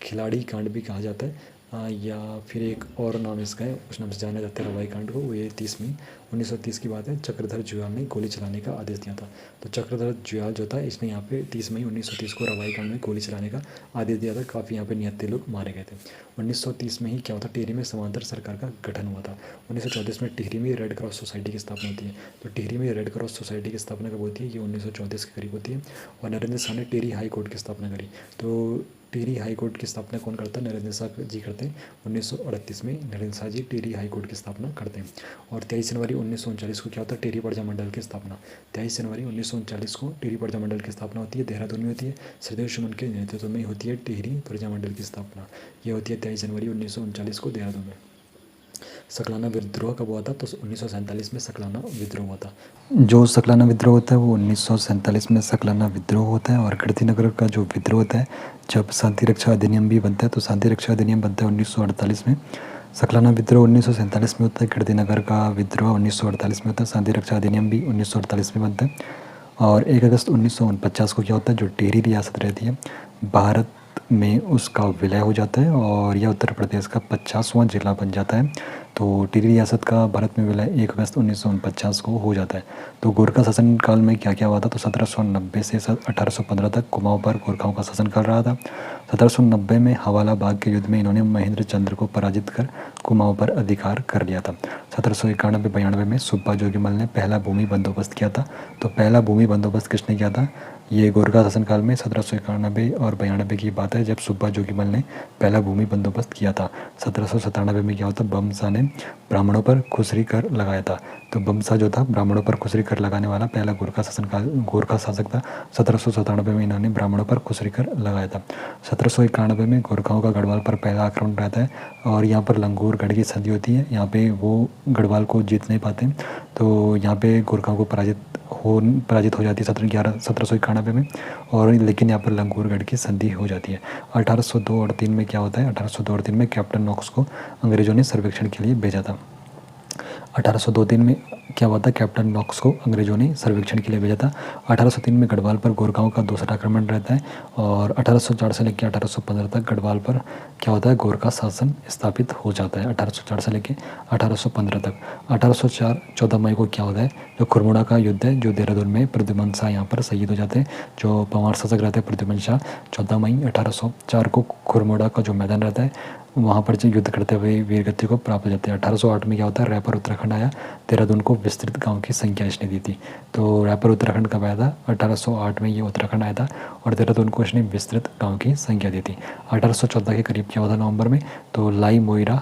खिलाड़ी कांड भी कहा जाता है, या फिर एक और नाम इसका है, उस नाम से जाना जाता है रवाई कांड को। ये 30 मई 1930 की बात है। चक्रधर जुयाल ने गोली चलाने का आदेश दिया था। तो चक्रधर जुयाल जो था, इसने यहाँ पे 30 मई 1930 को रवाई कांड में गोली चलाने का आदेश दिया था। काफ़ी यहाँ पे निहत्थे लोग मारे गए थे। 1930 में ही क्या होता? टिहरी में समांतर सरकार का गठन हुआ था। 1934 में टिहरी में रेड क्रॉस सोसाइटी की स्थापना होती है। तो टिहरी में रेड क्रॉस सोसाइटी की स्थापना कब होती है? ये 1934 के करीब होती है। और नरेंद्र शाह ने टिहरी हाई कोर्ट की स्थापना करी। तो टिहरी हाई कोर्ट की स्थापना कौन करता है? नरेंद्र शाह जी करते हैं। 1938 में नरेंद्र शाह जी टिहरी हाई कोर्ट की स्थापना करते हैं। और 23 जनवरी 1939 को क्या होता है? टिहरी प्रजा मंडल की स्थापना। 23 जनवरी 1939 को टिहरी प्रजा मंडल की स्थापना होती है, देहरादून में होती है। श्रीदेव सुमन के नेतृत्व में होती है टिहरी प्रजा मंडल की स्थापना। ये होती है 23 जनवरी 1939 को देहरादून में। सकलाना विद्रोह कब हुआ था? तो 1947 में सकलाना विद्रोह हुआ था। जो सकलाना विद्रोह होता है वो 1947 में सकलाना विद्रोह होता है। और कीर्तिनगर का जो विद्रोह होता है, जब शांति रक्षा अधिनियम भी बनता है, तो शांति रक्षा अधिनियम बनता है 1948 में। सकलाना विद्रोह 1947 में होता है। कीर्तिनगर का विद्रोह 1948 में होता है। शांति रक्षा अधिनियम भी 1948 में बनता है। और 1 अगस्त 1949 को क्या होता है? जो टिहरी रियासत रहती है भारत में, उसका विलय हो जाता है और यह उत्तर प्रदेश का 50वां जिला बन जाता है। तो टिहरी रियासत का भारत में विलय 1 अगस्त 1949 को हो जाता है। तो गोरखा शासन काल में क्या क्या हुआ था? तो 1790 से 1815 तक कुमाऊं पर गोरखाओं का शासन चल रहा था। 1790 में हवाला बाग के युद्ध में इन्होंने महेंद्र चंद्र को पराजित कर कुमाऊं पर अधिकार कर लिया था। 1791-92 में सुब्बा जोगीमल ने पहला भूमि बंदोबस्त किया था। तो पहला भूमि बंदोबस्त किसने किया था? ये गोरखा शासनकाल में 1791 और 92 की बात है, जब सुब्बा जोगीमल ने पहला भूमि बंदोबस्त किया था। 1797 में क्या होता? बमसा ने ब्राह्मणों पर खुसरी कर लगाया था। तो बमसा जो था ब्राह्मणों पर खुसरी कर लगाने वाला पहला गोरखा शासक था। 1797 में इन्होंने ब्राह्मणों पर खुसरी कर लगाया था। 1791 में गोरखाओं का गढ़वाल पर पहला आक्रमण रहता है और यहाँ पर लंगूरगढ़ की संधि होती है। यहाँ पे वो गढ़वाल को जीत नहीं पाते, तो यहाँ पे गोरखाओं को पराजित हो जाती है 1791 में। और लेकिन यहाँ पर लंगूरगढ़ की संधि हो जाती है। 1802 और 3 में क्या होता है? 1802 और 3 में कैप्टन नॉक्स को अंग्रेजों ने सर्वेक्षण के लिए भेजा था। 1802-3 में क्या हुआ था? कैप्टन नॉक्स को अंग्रेजों ने सर्वेक्षण के लिए भेजा था। 1803 में गढ़वाल पर गोरखाओं का दूसरा आक्रमण रहता है। और 1804 से लेकर 1815 तक गढ़वाल पर क्या होता है? गोरखा शासन स्थापित हो जाता है। 1804 से लेकर 1815 तक। 1804 14 मई को क्या होता है? जो खुरमुड़ा का युद्ध है, जो देहरादून में प्रद्युमन शाह यहाँ पर शहीद हो जाते हैं। जो पंवार शासक रहते हैं प्रद्युमन शाह, 14 मई 1804 को खुरमुड़ा का जो मैदान रहता है वहाँ पर जो युद्ध करते हुए वीरगति को प्राप्त हो जाते हैं। 1808 में क्या होता है? रैपर उत्तराखंड आया। देहरादून को विस्तृत गांव की संख्या इसने दी थी। तो रैपर उत्तराखंड कब आया था? 1808 में ये उत्तराखंड आया था और देहरादून को इसने विस्तृत गांव की संख्या दी थी। 1814 के करीब क्या हुआ था नवंबर में? तो लाई मोइरा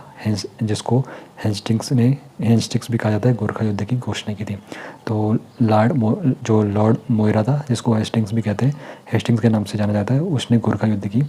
जिसको हेस्टिंग्स भी कहा जाता है, गोरखा युद्ध की घोषणा की थी। तो लॉर्ड मोइरा था, जिसको हेस्टिंग्स भी कहते हैं, हेस्टिंग्स के नाम से जाना जाता है, उसने गोरखा युद्ध की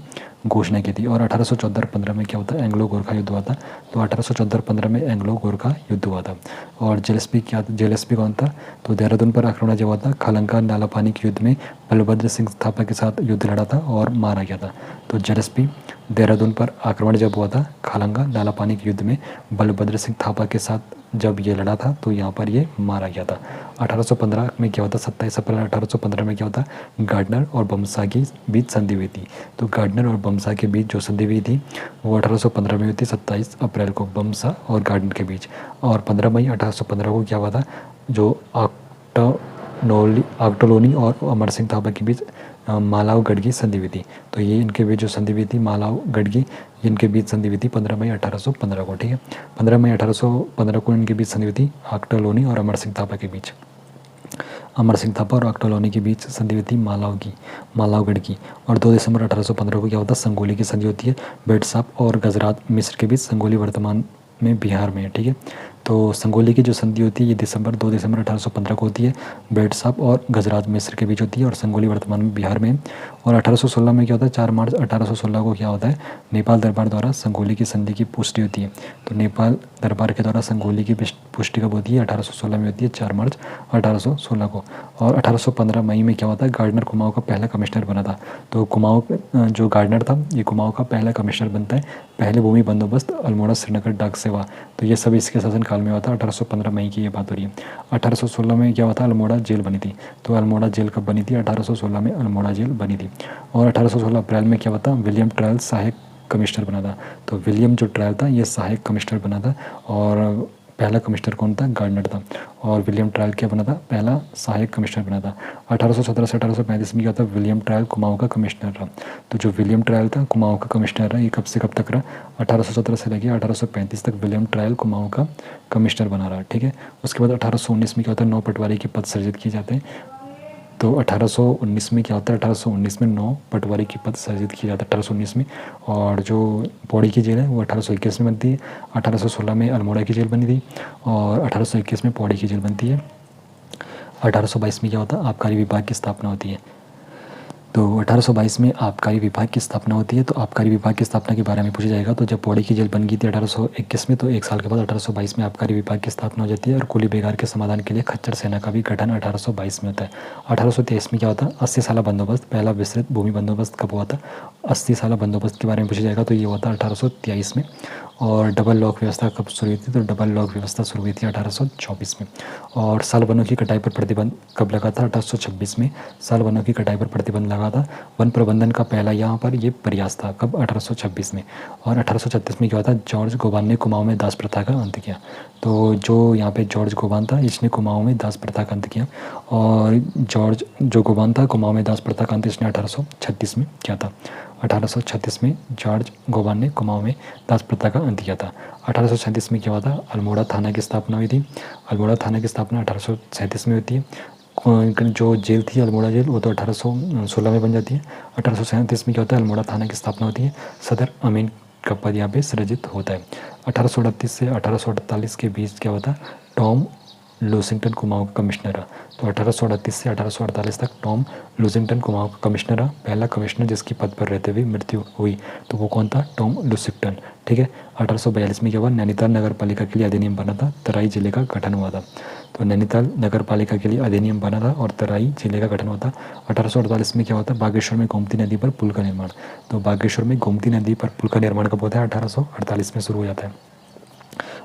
घोषणा की थी। और 1814-15 में क्या होता है? एंग्लो गोरखा युद्ध हुआ था। तो 1814-15 में एंग्लो गोरखा युद्ध हुआ था। और जेएलएसपी कौन था? तो देहरादून पर आक्रमण जब हुआ था, खलंका नाला पानी के युद्ध में बलभद्र सिंह थापा के साथ युद्ध लड़ा था और मारा गया था। तो जरसपी देहरादून पर आक्रमण जब हुआ था खालंगा नाला पानी के युद्ध में बलभद्र सिंह थापा के साथ जब ये लड़ा था तो यहाँ पर ये मारा गया था। 1815 में क्या होता, 27 अप्रैल 1815 में क्या होता, गार्डनर और बमसा के बीच संधि हुई थी। तो गार्डनर और बमसा के बीच जो संधि हुई थी वो 1815 में हुई थी, 27 अप्रैल को बमसा और गार्डनर के बीच। और 15 मई 1815 को क्या हुआ था, जो आक्टोलोनी और अमर सिंह थापा के बीच मालावगढ़ की संधि हुई थी। तो ये इनके बीच जो संधि हुई थी मालावगढ़ की, इनके बीच संधि हुई थी 15 मई 1815 को। ठीक है, 15 मई 1815 को इनके बीच संधि हुई थी आक्टोलोनी और अमर सिंह थापा के बीच। अमर सिंह थापा और आक्टोलोनी के बीच संधि हुई थी मालावगढ़ की। और 2 दिसंबर 1815 को क्या होता है, संगोली की संधि होती है बेटसाप और गजरात मिस्र के बीच। संगोली वर्तमान में बिहार में है। ठीक है, तो संगोली की जो संधि होती है ये 2 दिसंबर 1815 को होती है, बेटसाप और गजरात मिस्र के बीच होती है और संगोली वर्तमान में बिहार में। और 1816 में क्या होता है, 4 मार्च 1816 को क्या होता है, नेपाल दरबार द्वारा संगोली की संधि की पुष्टि होती है। तो नेपाल दरबार के द्वारा संगोली की पुष्टि कब होती है, 1816 में होती है, 4 मार्च 1816 को। और 1815 मई में क्या होता है, गार्डनर कुमाऊं का पहला कमिश्नर बना था। तो कुमाऊं जो गार्डनर था ये कुमाऊं का पहला कमिश्नर बनता है। पहले भूमि बंदोबस्त अल्मोड़ा श्रीनगर डाक सेवा, तो ये सब इसके शासन काल में हुआ था। 1815 मई की ये बात हो रही है। 1816 में क्या हुआ था, अल्मोड़ा जेल बनी थी। तो अल्मोड़ा जेल कब बनी थी, 1816 में अल्मोड़ा जेल बनी थी। और 1816 अप्रैल में क्या हुआ था, विलियम ट्रायल सहायक कमिश्नर बना था। तो विलियम जो ट्रायल था ये सहायक कमिश्नर बना था और पहला कमिश्नर कौन था, गार्डनर था। और विलियम ट्रायल क्या बना था, पहला सहायक कमिश्नर बना था। 1817 से 1835 में क्या था, विलियम ट्रायल कुमाऊं का कमिश्नर रहा। तो जो विलियम ट्रायल था कुमाऊं का कमिश्नर रहा, ये कब से कब तक रहा, 1817 से लेकर 1835 तक विलियम ट्रायल कुमाऊं का कमिश्नर बना रहा। ठीक है, उसके बाद 1819 में क्या होता है, 9 पटवारी के पद सृजित किए जाते हैं। तो 1819 में क्या होता है, 1819 में 9 पटवारी की पद सृजित किया जाता है 1819 में। और जो पौड़ी की जेल है वो 1821 में बनती है। 1816 में अल्मोड़ा की जेल बनी थी और 1821 में पौड़ी की जेल बनती है। 1822 में क्या होता है, आबकारी विभाग की स्थापना होती है। तो 1822 में आबकारी विभाग की स्थापना होती है। तो आबकारी विभाग की स्थापना के बारे में पूछा जाएगा। तो जब पौड़ी की जेल बन गई थी 1821 में, तो 1 साल के बाद 1822 में आबकारी विभाग की स्थापना हो जाती है। और कुली बेगार के समाधान के लिए खच्चर सेना का भी गठन 1822 में होता है। 1823 में क्या होता है, 80 साल बंदोबस्त, पहला विस्तृत भूमि बंदोबस्त कब हुआ था, 80 साल बंदोबस्त के बारे में पूछा जाएगा। तो ये हुआ था 1823 में। और डबल लॉक व्यवस्था कब शुरू हुई थी, तो डबल लॉक व्यवस्था शुरू हुई थी 1824 में। और साल वनों की कटाई पर प्रतिबंध कब लगा था, 1826 में साल वनों की कटाई पर प्रतिबंध लगा था। वन प्रबंधन का पहला यहाँ पर ये प्रयास था, कब, 1826 में। और 1836 में क्या हुआ था, जॉर्ज गोबान ने कुमाऊं में दास प्रथा का अंत किया। तो जो यहाँ पे जॉर्ज गोबान था इसने कुमाऊं में दास प्रथा का अंत किया। और जॉर्ज जो गोबान था कुमाऊं में दास प्रथा का अंत इसने 1836 में किया था। 1836 में जॉर्ज गोबान ने कुमाऊं में दास प्रथा का अंत किया था। 1837 में क्या हुआ था, अल्मोड़ा थाना की स्थापना हुई थी। अल्मोड़ा थाना की स्थापना 1837 में होती है। जो जेल थी अल्मोड़ा जेल वो तो 1816 में बन जाती है। 1837 में क्या होता है, अल्मोड़ा थाना की स्थापना होती है। सदर अमीन का पद यहाँ पे सृजित होता है। 1838 से 1848 के बीच क्या होता है, टॉम लूसिंगटन कुमाऊं का कमिश्नर रहा। तो 1838 से 1848 तक टॉम लूसिंगटन कुमाऊं का कमिश्नर रहा। पहला कमिश्नर जिसकी पद पर रहते हुए मृत्यु हुई तो वो कौन था, टॉम लूसिंगटन। ठीक है, 1842 में क्या हुआ, नैनीताल नगर पालिका के लिए अधिनियम बना था, तराई जिले का गठन हुआ था। तो नैनीताल नगर पालिका के लिए अधिनियम बना था और तराई जिले का गठन हुआ था। 1848 में क्या होता है, बागेश्वर में गोमती नदी पर पुल का निर्माण। तो बागेश्वर में गोमती नदी पर पुल का निर्माण कब होता है, 1848 में शुरू हो जाता है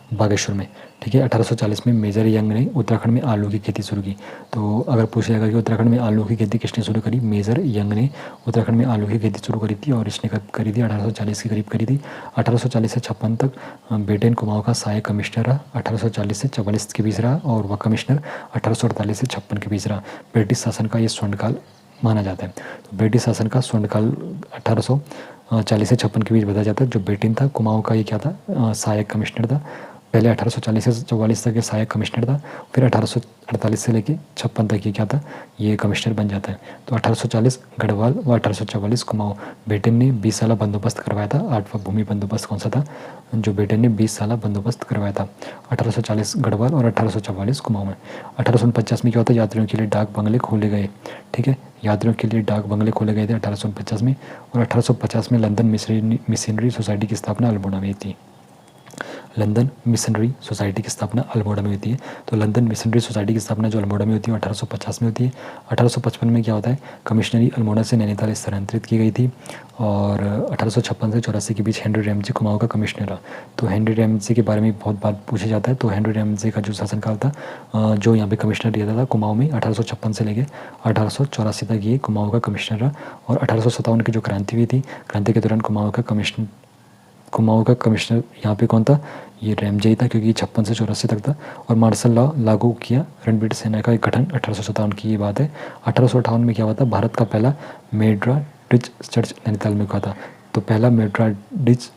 बागेश्वर में। ठीक है, 1840 में मेजर यंग ने उत्तराखंड में आलू की खेती शुरू की। तो अगर पूछा जाएगा कि उत्तराखंड में आलू की खेती किसने शुरू करी, मेजर यंग ने उत्तराखंड में आलू की खेती शुरू करी थी और इसने कब करी थी, 1840 के करीब करी थी। 1840 से 56 तक बेटेन कुमाऊं का सहायक कमिश्नर रहा। 1840 से 44 के बीच रहा और वह कमिश्नर 1848 से 56 के बीच रहा। ब्रिटिश शासन का ये स्वर्णकाल माना जाता है। तो ब्रिटिश शासन का स्वर्णकाल 1840 से 56 के बीच बताया जाता है। जो बेटेन था कुमाऊं का ये क्या था, सहायक कमिश्नर था। पहले 1840 से 44 तक ये सहायक कमिश्नर था, फिर 1848 से लेके 56 तक ये क्या था, ये कमिश्नर बन जाता है। तो 1840 गढ़वाल व 1844 कुमाऊं। बेटेन ने 20 साल बंदोबस्त करवाया था। 8वां भूमि बंदोबस्त कौन सा था, जो बेटेन ने 20 साल बंदोबस्त करवाया था, 1840 गढ़वाल और 1844 कुमाऊं में। 1849 में क्या होता है, यात्रियों के लिए डाक बंगले खोले गए। ठीक है, यात्रियों के लिए डाक बंगले खोले गए थे 1849 में। और 1850 में लंदन मिशनरी सोसाइटी की स्थापना अल्मोड़ा में थी। लंदन मिशनरी सोसाइटी की स्थापना अल्मोड़ा में होती है। तो लंदन मिशनरी सोसाइटी की स्थापना जो अल्मोड़ा में होती है 1850 में होती है। 1855 में क्या होता है, कमिश्नरी अल्मोड़ा से नैनीताल स्थानांतरित की गई थी। और 1856 से 84 के बीच हेनरी रैमजे कुमाऊं का कमिश्नर रहा। तो हेनरी रैमजे के बारे में बहुत बार पूछा जाता है। तो हेनरी रैमजे का जो शासनकाल था, जो यहाँ पे कमिश्नर रहता था कुमाऊं में, 1856 से लेकर 1884 तक ये कुमाऊं का कमिश्नर रहा। और 1857 की जो क्रांति हुई थी, क्रांति के दौरान कुमाऊं का कमिश्नर यहाँ पे कौन था, ये रैमजे ही था, क्योंकि 56 से 84 तक था। और मार्शल लॉ लागू किया, रणबीर सेना का एक गठन 1857 की ये बात है। 1858 में क्या हुआ था, भारत का पहला मेड्राडिच चर्च नैनीताल में हुआ था। तो पहला मेड्राडिच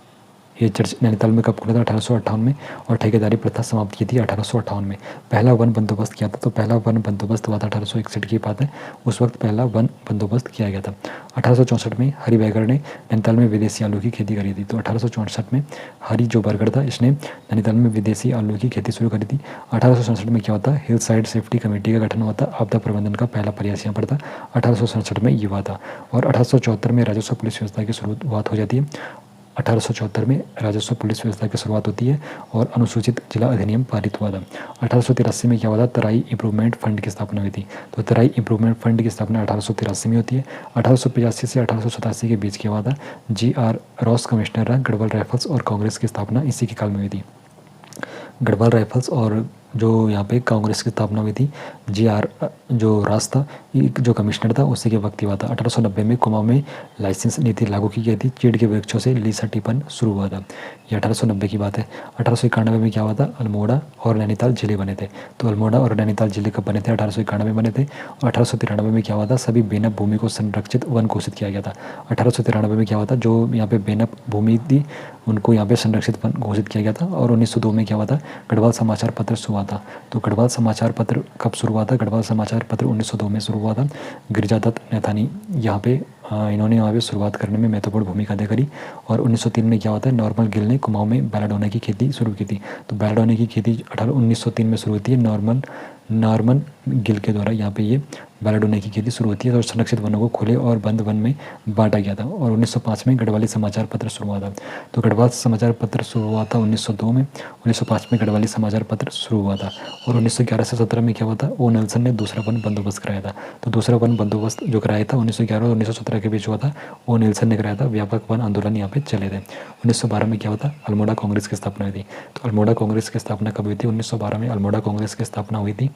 ये चर्च नैनीताल में कब खुला था, 1858 में। और ठेकेदारी प्रथा समाप्त की थी 1858 में। पहला वन बंदोबस्त किया था, तो पहला वन बंदोबस्त हुआ था 1861 की बात है, उस वक्त पहला वन बंदोबस्त किया गया था। 1864 में हरि बैगर ने नैनीताल में विदेशी आलू की खेती करी थी। तो 1864 में हरि जो बर्गर था, इसने नैनीताल में विदेशी आलू की खेती शुरू करी थी। 1867 में क्या होता, हिल साइड सेफ्टी कमेटी का गठन हुआ था, आपदा प्रबंधन का पहला प्रयास यहाँ पर था। 1867 में ये हुआ था। और 1874 में राजस्व पुलिस व्यवस्था की शुरुआत हो जाती है। 1874 में राजस्व पुलिस व्यवस्था की शुरुआत होती है और अनुसूचित जिला अधिनियम पारित हुआ था। 1883 में क्या हुआ था, तराई इंप्रूवमेंट फंड की स्थापना हुई थी। तो तराई इंप्रूवमेंट फंड की स्थापना 1883 में होती है। 1885 से 1887 के बीच क्या हुआ था, GR रॉस कमिश्नर रहा। गढ़वाल राइफल्स और कांग्रेस की स्थापना इसी के काल में हुई थी। गढ़वाल राइफल्स और जो यहाँ पे कांग्रेस की स्थापना हुई थी, GR जो रास था, जो कमिश्नर था, उसी के वक्त हुआ था। 1890 में कुमाऊं में लाइसेंस नीति लागू की गई थी। चीड़ के वृक्षों से लीसा टिपन शुरू हुआ था, ये 1890 की बात है। 1891 में क्या हुआ था, अल्मोड़ा और नैनीताल जिले बने थे। तो अल्मोड़ा और नैनीताल जिले कब बने थे, 1891 बने थे। और 1893 में क्या हुआ था, सभी बेनब भूमि को संरक्षित वन घोषित किया गया था। 1893 में क्या हुआ था, जो यहाँ पे बेनब भूमि थी उनको यहाँ पे संरक्षित वन घोषित किया गया था। और 1902 में क्या हुआ था, गढ़वाल समाचार पत्र शुरू हुआ था। तो गढ़वाल समाचार पत्र कब शुरू हुआ था, गढ़वाल समाचार पत्र 1902 में शुरू हुआ था। गिरिजादत्त नैथानी यहाँ पे इन्होंने यहाँ पे शुरुआत करने में महत्वपूर्ण भूमिका अदा करी। और 1903 में क्या होता है, नॉर्मल गिल ने कुमाऊं में बेलाडोना की खेती शुरू की थी। तो बेलाडोना की खेती 1903 में शुरू होती है, नॉर्मन गिल के द्वारा यहाँ पे ये बेलाडोना की खेती शुरू होती है। और संरक्षित वनों को खुले और बंद वन में बांटा गया था। और 1905 में गढ़वाली समाचार पत्र शुरू हुआ था। तो गढ़वाल समाचार पत्र शुरू हुआ था 1902 में। 1905 में गढ़वाली समाचार पत्र शुरू हुआ था। और 1911 से 17 में क्या हुआ था, ओ नेल्सन ने दूसरा वन बंदोबस्त कराया था। तो दूसरा वन बंदोबस्त जो कराया था 1911 और 1917 के बीच हुआ था, ओ नेल्सन ने कराया था। व्यापक वन आंदोलन यहाँ पे चले थे। 1912 में क्या हुआ था, अल्मोड़ा कांग्रेस की स्थापना हुई थी। तो अल्मोड़ा कांग्रेस की स्थापना कब हुई थी, 1912 में अल्मोड़ा कांग्रेस की स्थापना हुई थी।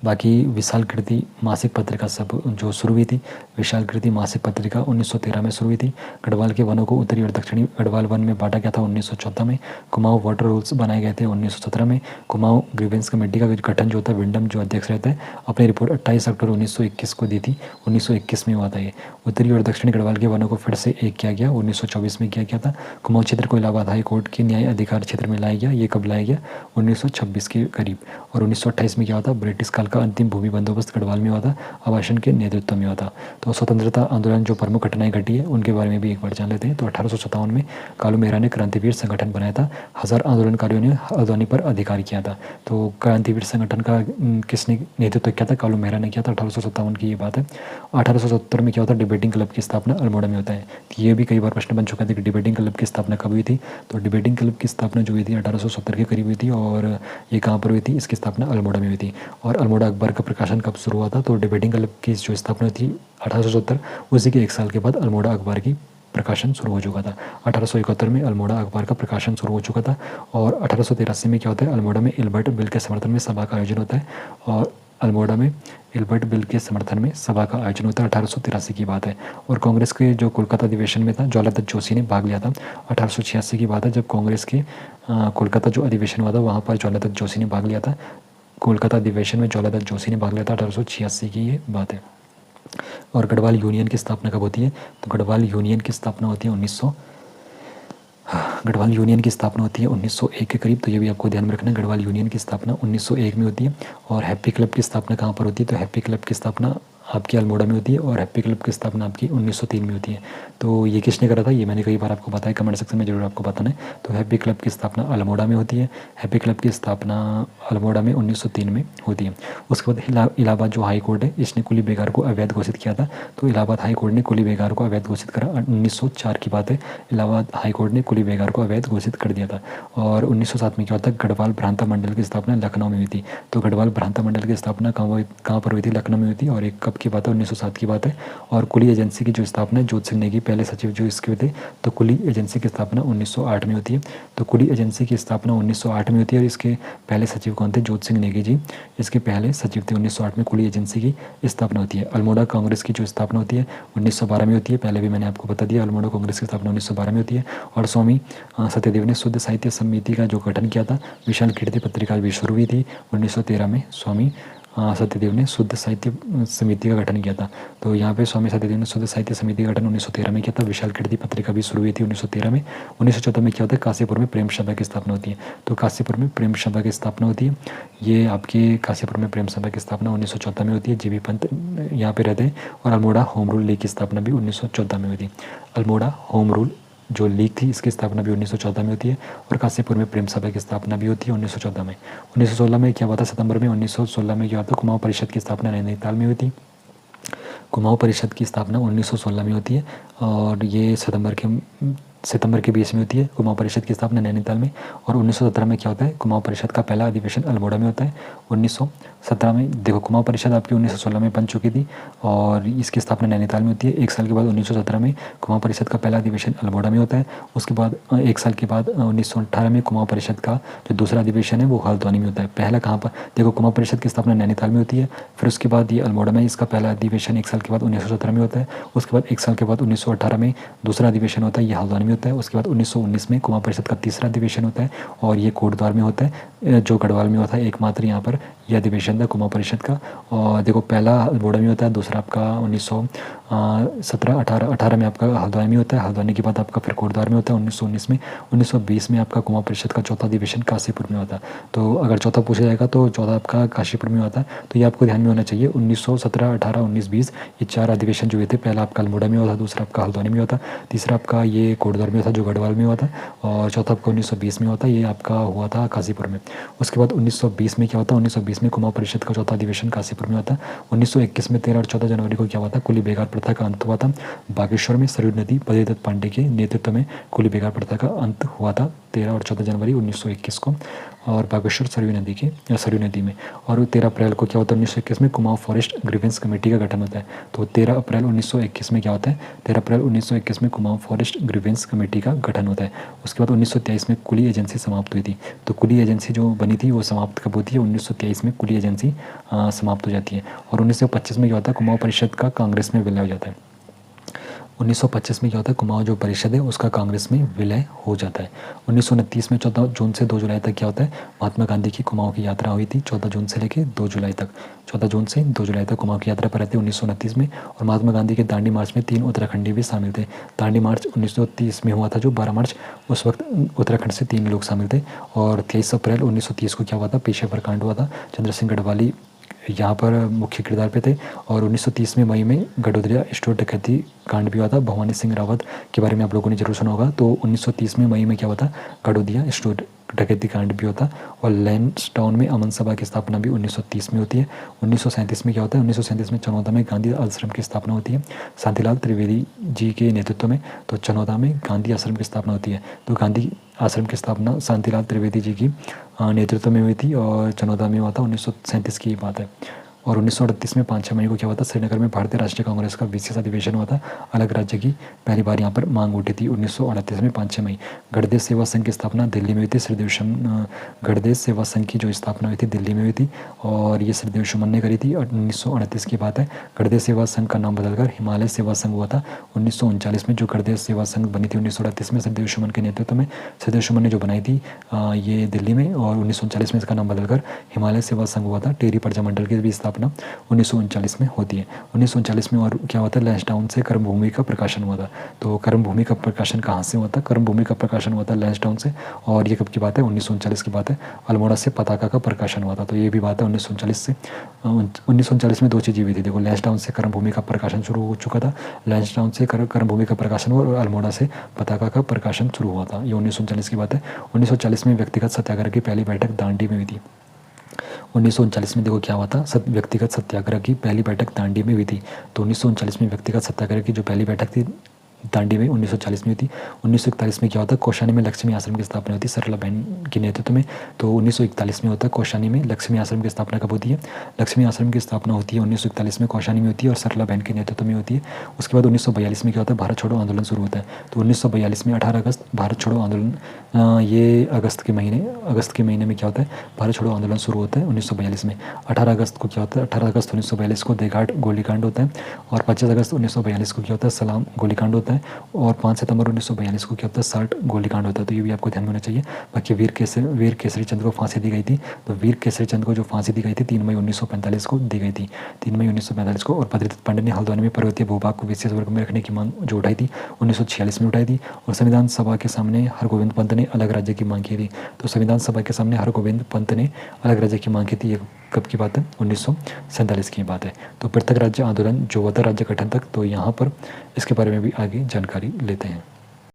बाकी विशाल कृति मासिक पत्रिका सब जो शुरू हुई थी, विशाल कृति मासिक पत्रिका 1913 में शुरू हुई थी। गढ़वाल के वनों को उत्तरी और दक्षिणी गढ़वाल वन में बांटा गया था 1914 में। कुमाऊं वाटर रूल्स बनाए गए थे 1917 में। कुमाऊं ग्रीवेंस कमेटी का गठन जो होता है, विंडम जो अध्यक्ष रहता है, अपनी रिपोर्ट 28 अक्टूबर 1921 को दी थी। 1921 में हुआ था ये। उत्तरी और दक्षिणी गढ़वाल के वनों को फिर से एक किया गया, 1924 में किया गया था। कुमाऊं क्षेत्र को इलाहाबाद हाई कोर्ट के न्याय अधिकार क्षेत्र में लाया गया। ये कब लाया गया, 1926 के करीब। और 1928 में क्या होता, ब्रिटिश काल का अंतिम भूमि बंदोबस्त गढ़वाल में हुआ था, आवासन के नेतृत्व में हुआ था। तो स्वतंत्रता आंदोलन जो प्रमुख घटनाएं घटी है उनके बारे में भी एक बार जान लेते हैं। तो 1857 में कालू मेहरा ने क्रांतिवीर संगठन बनाया था। 1000 आंदोलनकारियों ने हल्द्वानी पर अधिकार किया था। तो क्रांतिवीर संगठन का किसने नेतृत्व किया था, कालू मेहरा ने किया था। 1857 की ये बात है। 1870 में क्या होता है, डिबेटिंग क्लब की स्थापना अल्मोड़ा में होता है। तो ये भी कई बार प्रश्न बन चुका था कि डिबेटिंग क्लब की स्थापना कब हुई थी। तो डिबेटिंग क्लब की स्थापना जो हुई थी 1870 के करीब हुई थी। और ये कहाँ पर हुई थी, इसकी स्थापना अल्मोड़ा में हुई थी। और अल्मोड़ा अखबार का प्रकाशन कब शुरू हुआ था, तो डिबेटिंग क्लब की जो स्थापना थी 1870, उसी के एक साल के बाद अल्मोड़ा अखबार की प्रकाशन शुरू हो चुका था। 1871 में अल्मोड़ा अखबार का प्रकाशन शुरू हो चुका था। और 1883 में क्या होता है, अल्मोड़ा में इल्बर्ट बिल के समर्थन में सभा का आयोजन होता है। और अल्मोड़ा में इल्बर्ट बिल के समर्थन में सभा का आयोजन होता है, 1883 की बात है। और कांग्रेस के जो कोलकाता अधिवेशन में था, ज्वालादत्त जोशी ने भाग लिया था। 1886 की बात है, जब कांग्रेस के कोलकाता जो अधिवेशन हुआ था वहाँ पर ज्वालादत्त जोशी ने भाग लिया था। कोलकाता अधिवेशन में ज्वालादत्त जोशी ने भाग लिया था, 1886 की ये बात है। और गढ़वाल यूनियन की स्थापना कब होती है, तो गढ़वाल यूनियन की स्थापना होती है 1901 के करीब। तो ये भी आपको ध्यान में रखना है, गढ़वाल यूनियन की स्थापना 1901 में होती है। और हैप्पी क्लब की स्थापना कहाँ पर होती है, तो हैप्पी क्लब की स्थापना आपकी अल्मोड़ा में होती है और हैप्पी क्लब की स्थापना आपकी 1903 में होती है। तो ये किसने करा था, ये मैंने कई बार आपको बताया, कमेंट सेक्शन में जरूर आपको बताना है। तो हैप्पी क्लब की स्थापना अल्मोड़ा में होती है। हैप्पी क्लब की स्थापना अल्मोड़ा में 1903 में होती है। उसके बाद इलाहाबाद जो हाई कोर्ट है, इसने कुली बेगार को अवैध घोषित किया था। तो इलाहाबाद हाई कोर्ट ने कुली बेगार को अवैध घोषित करा। 1904 की बात है, इलाहाबाद हाई कोर्ट ने कुली बेगार को अवैध घोषित कर दिया था। और 1907 में क्या होता है, गढ़वाल भ्रांता मंडल की स्थापना लखनऊ में हुई थी। तो गढ़वाल भ्रांता मंडल की स्थापना कहाँ पर हुई थी, लखनऊ में हुई थी। और एक कब की बात है, 1907 की बात है। और कुली एजेंसी की जो स्थापना जोत सिंह नेगी पहले सचिव जो इसके थे, तो कुली एजेंसी की स्थापना 1908 में होती है। तो कुली एजेंसी की स्थापना 1908 में होती है और इसके पहले सचिव कौन थे, जोत सिंह नेगी जी इसके पहले सचिव थे। 1908 में कुली एजेंसी की स्थापना होती है। अल्मोड़ा कांग्रेस की जो स्थापना होती है 1912 में होती है। पहले भी मैंने आपको बता दिया, अल्मोड़ा कांग्रेस की स्थापना 1912 में होती है। और स्वामी सत्यदेव ने शुद्ध साहित्य समिति का जो गठन किया था, विशाल कीर्ति पत्रिका भी शुरू हुई थी 1913 में। स्वामी सत्यदेव ने शुद्ध साहित्य समिति का गठन किया था। तो यहाँ पे स्वामी सत्यदेव ने शुद्ध साहित्य समिति का गठन 1913 में किया था। विशाल कीर्ति पत्रिका भी शुरू हुई थी 1913 में। 1914 में क्या होता है, काशीपुर में प्रेम सभा की स्थापना होती है। तो काशीपुर में प्रेम सभा की स्थापना होती है। ये आपकी काशीपुर में प्रेम सभा की स्थापना 1914 में होती है। जीबी पंत यहाँ पे रहते हैं। और अल्मोड़ा होम रूल लीग की स्थापना भी 1914 में हुई थी। अल्मोड़ा होम रूल जो लीग थी इसकी स्थापना भी 1914 में होती है। और काशीपुर में प्रेम सभा की स्थापना भी होती है 1914 में। 1916 में क्या हुआ था, सितंबर में 1916 में क्या हुआ था, कुमाऊं परिषद की स्थापना नैनीताल में हुई थी। कुमाऊं परिषद की स्थापना 1916 में होती है और ये सितंबर के 20 में होती है कुमाऊं परिषद की स्थापना नैनीताल में। और 1917 में क्या होता है, कुमाऊं परिषद का पहला अधिवेशन अल्मोड़ा में होता है 1917 में। देखो कुमाऊं परिषद आपकी 1916 में बन चुकी थी और इसकी स्थापना नैनीताल में होती है। एक साल के बाद 1917 में कुमाऊं परिषद का पहला अधिवेशन अल्मोड़ा में होता है। उसके बाद एक साल के बाद 1918 में कुमाऊं परिषद का जो दूसरा अधिवेशन है वो हल्द्वानी में होता है। पहला कहाँ पर, देखो कुमाऊं परिषद की स्थापना नैनीताल में होती है, फिर उसके बाद ये अल्मोड़ा में इसका पहला अधिवेशन एक साल के बाद 1917 में होता है। उसके बाद एक साल के बाद 1918 में दूसरा अधिवेशन होता है, ये हल्द्वानी में होता है। उसके बाद 1919 में कुमाऊं परिषद का तीसरा अधिवेशन होता है और ये कोटद्वार में होता है, जो गढ़वाल में होता है। एकमात्र यहाँ पर यह अधिवेशन था कुमाऊं परिषद का। और देखो पहला अल्मोड़ा में होता है, दूसरा आपका 1918 में आपका हल्द्वानी में होता है। हल्द्वानी के बाद आपका फिर कोटद्वार में होता है 1919 में। 1920 में आपका कुमाऊं परिषद का चौथा अधिवेशन काशीपुर में होता है। तो अगर चौथा पूछा जाएगा तो चौथा आपका काशीपुर में होता है। तो ये आपको ध्यान में होना चाहिए। 1917, 18, 19, 20 ये चार अधिवेशन जो हुए थे, पहला आपका अल्मोड़ा में हुआ था, दूसरा आपका हल्द्वानी में होता, तीसरा आपका ये कोटद्वार में था जो गढ़वाल में हुआ था, और चौथा आपका 1920 में होता, ये आपका हुआ था काशीपुर में। उसके बाद 1920 में क्या होता है, 1920 में कुमाऊं परिषद का चौथा अधिवेशन काशीपुर में होता है। 1921 में 13 और 14 जनवरी को क्या हुआ था, कुली बेगार प्रथा का अंत हुआ था। बागेश्वर में सरयू नदी बद्रीदत्त पांडे के नेतृत्व में कुली बेगार प्रथा का अंत हुआ था 13 और 14 जनवरी 1921 को, और बागेश्वर सरयू नदी में। और 13 अप्रैल को क्या होता है, 1921 में कुमाऊं फॉरेस्ट ग्रीवेंस कमेटी का गठन होता है। तो 13 अप्रैल 1921 में क्या होता है, 13 अप्रैल 1921 में कुमाऊं फॉरेस्ट ग्रीवेंस कमेटी का गठन होता है। उसके बाद 1923 में कुली एजेंसी समाप्त हुई थी। तो कुली एजेंसी जो बनी थी वो समाप्त कब होती है, 1923 में कुली एजेंसी समाप्त हो जाती है। और 1925 में क्या होता है, कुमाऊं परिषद का कांग्रेस में विलय हो जाता है। 1925 में क्या होता है, कुमाऊं जो परिषद है उसका कांग्रेस में विलय हो जाता है। 1929 में 14 जून से 2 जुलाई तक क्या होता है, महात्मा गांधी की कुमाऊं की यात्रा हुई थी 14 जून से लेकर 2 जुलाई तक। 14 जून से 2 जुलाई तक कुमाऊं की यात्रा पर रहते 1929 में। और महात्मा गांधी के दांडी मार्च में 3 उत्तराखंडी भी शामिल थे। दांडी मार्च 1930 में हुआ था जो 12 मार्च, उस वक्त उत्तराखंड से 3 लोग शामिल थे। और 23 अप्रैल 1930 को क्या हुआ था, पेशेवर कांड हुआ था। चंद्र सिंह गढ़वाली यहाँ पर मुख्य किरदार पे थे। और 1930 में मई में गडोदरिया स्टोर डकैती कांड भी हुआ था। भवानी सिंह रावत के बारे में आप लोगों ने जरूर सुना होगा। तो 1930 में मई में क्या हुआ था, गडोदिया स्टोर डकैती कांड भी होता। और लैंसडाउन में अमन सभा की स्थापना भी 1930 में होती है। 1937 में क्या होता है, 1937 में चनौदा में गांधी आश्रम की स्थापना होती है शांतिलाल त्रिवेदी जी के नेतृत्व में। तो चनौदा में गांधी आश्रम की स्थापना होती है। तो गांधी आश्रम की स्थापना शांतिलाल त्रिवेदी जी की नेतृत्व में हुई थी और चनौदा में हुआ था। 1937 की बात है। और 1938 में 5-6 मई को क्या हुआ था, श्रीनगर में भारतीय राष्ट्रीय कांग्रेस का विशेष अधिवेशन हुआ था। अलग राज्य की पहली बार यहाँ पर मांग उठी थी 1938 में 5-6 मई। गणदेश सेवा संघ की स्थापना दिल्ली में हुई थी। गणदेश सेवा संघ की जो स्थापना हुई थी दिल्ली में हुई थी और ये श्रीदेव सुमन ने करी थी। 1938 की बात है। गणदेश सेवा संघ का नाम बदलकर हिमालय सेवा संघ हुआ था 1939 में। जो गणदेश सेवा संघ बनी थी 1938 में श्रीदेव सुमन के नेतृत्व में, श्रीदेव सुमन ने जो बनाई थी ये दिल्ली में। और 1939 में इसका नाम बदलकर हिमालय सेवा संघ हुआ था। टेरी प्रजा मंडल की भी स्थापना स्थापना 1939 में होती है। 1939 में और क्या होता है, लैंसडाउन से कर्मभूमि का प्रकाशन हुआ था। तो कर्मभूमि का प्रकाशन कहाँ से हुआ था, कर्मभूमि का प्रकाशन हुआ था लैंसडाउन से। और ये कब की बात है, 1939 की बात है। अल्मोड़ा से पताका का प्रकाशन हुआ था। तो ये भी बात है 1939 से। 1939 में दो चीज़ें हुई थी, देखो, लैंसडाउन से कर्मभूमि का प्रकाशन शुरू हो चुका था, लैंसडाउन से कर्मभूमि का प्रकाशन हुआ और अल्मोड़ा से पताका का प्रकाशन शुरू हुआ था। ये 1939 की बात है। 1940 में व्यक्तिगत सत्याग्रह की पहली बैठक दांडी में हुई थी। 1939 में देखो क्या हुआ था, व्यक्तिगत सत्याग्रह की पहली बैठक दांडी में हुई थी। तो 1939 में व्यक्तिगत सत्याग्रह की जो पहली बैठक थी दांडी में 1940 में हुई थी। 1941 में क्या होता है, कौशानी में लक्ष्मी आश्रम की स्थापना होती है सरला बहन के नेतृत्व में। तो 1941 में होता है कौशानी में लक्ष्मी आश्रम की स्थापना कब होती है, लक्ष्मी आश्रम की स्थापना होती है 1941 में कौशानी में होती है और सरला बहन के नेतृत्व में होती है। उसके बाद 1942 में क्या होता है, भारत छोड़ो आंदोलन शुरू होता है। तो 1942 में 18 अगस्त भारत छोड़ो आंदोलन, ये अगस्त के महीने में क्या होता है, भारत छोड़ो आंदोलन शुरू होता है 1942 में। 18 अगस्त को क्या होता है, 18 अगस्त 1942 को देघाट गोलीकांड होता है। और 25 अगस्त 1942 को क्या होता है, सलाम गोलीकांड होता है। और 5 सितंबर 1942 को क्या होता है, साल्ट गोलीकांड होता है। तो ये भी आपको ध्यान में होना चाहिए। बाकी वीर केसरी चंद को फांसी दी गई थी। तो वीर केसरी चंद को जो फांसी दी गई थी 3 मई 1945 को दी गई थी, 3 मई 1945 को। और बद्रीदत्त पांडे ने हल्द्वानी में पर्वतीय भूभाग को विशेष वर्ग में रखने की मांग जो उठाई थी 1946 में उठाई थी। और संविधान सभा के सामने हरगोविंद पंत ने अलग राज्य की मांग की थी। तो संविधान सभा के सामने हरगोविंद पंत ने अलग राज्य की मांग की थी। ये कब की बात है, 1947 की बात है। तो पृथक राज्य आंदोलन जो हुआ था राज्य गठन तक, तो यहाँ पर इसके बारे में भी आगे जानकारी लेते हैं।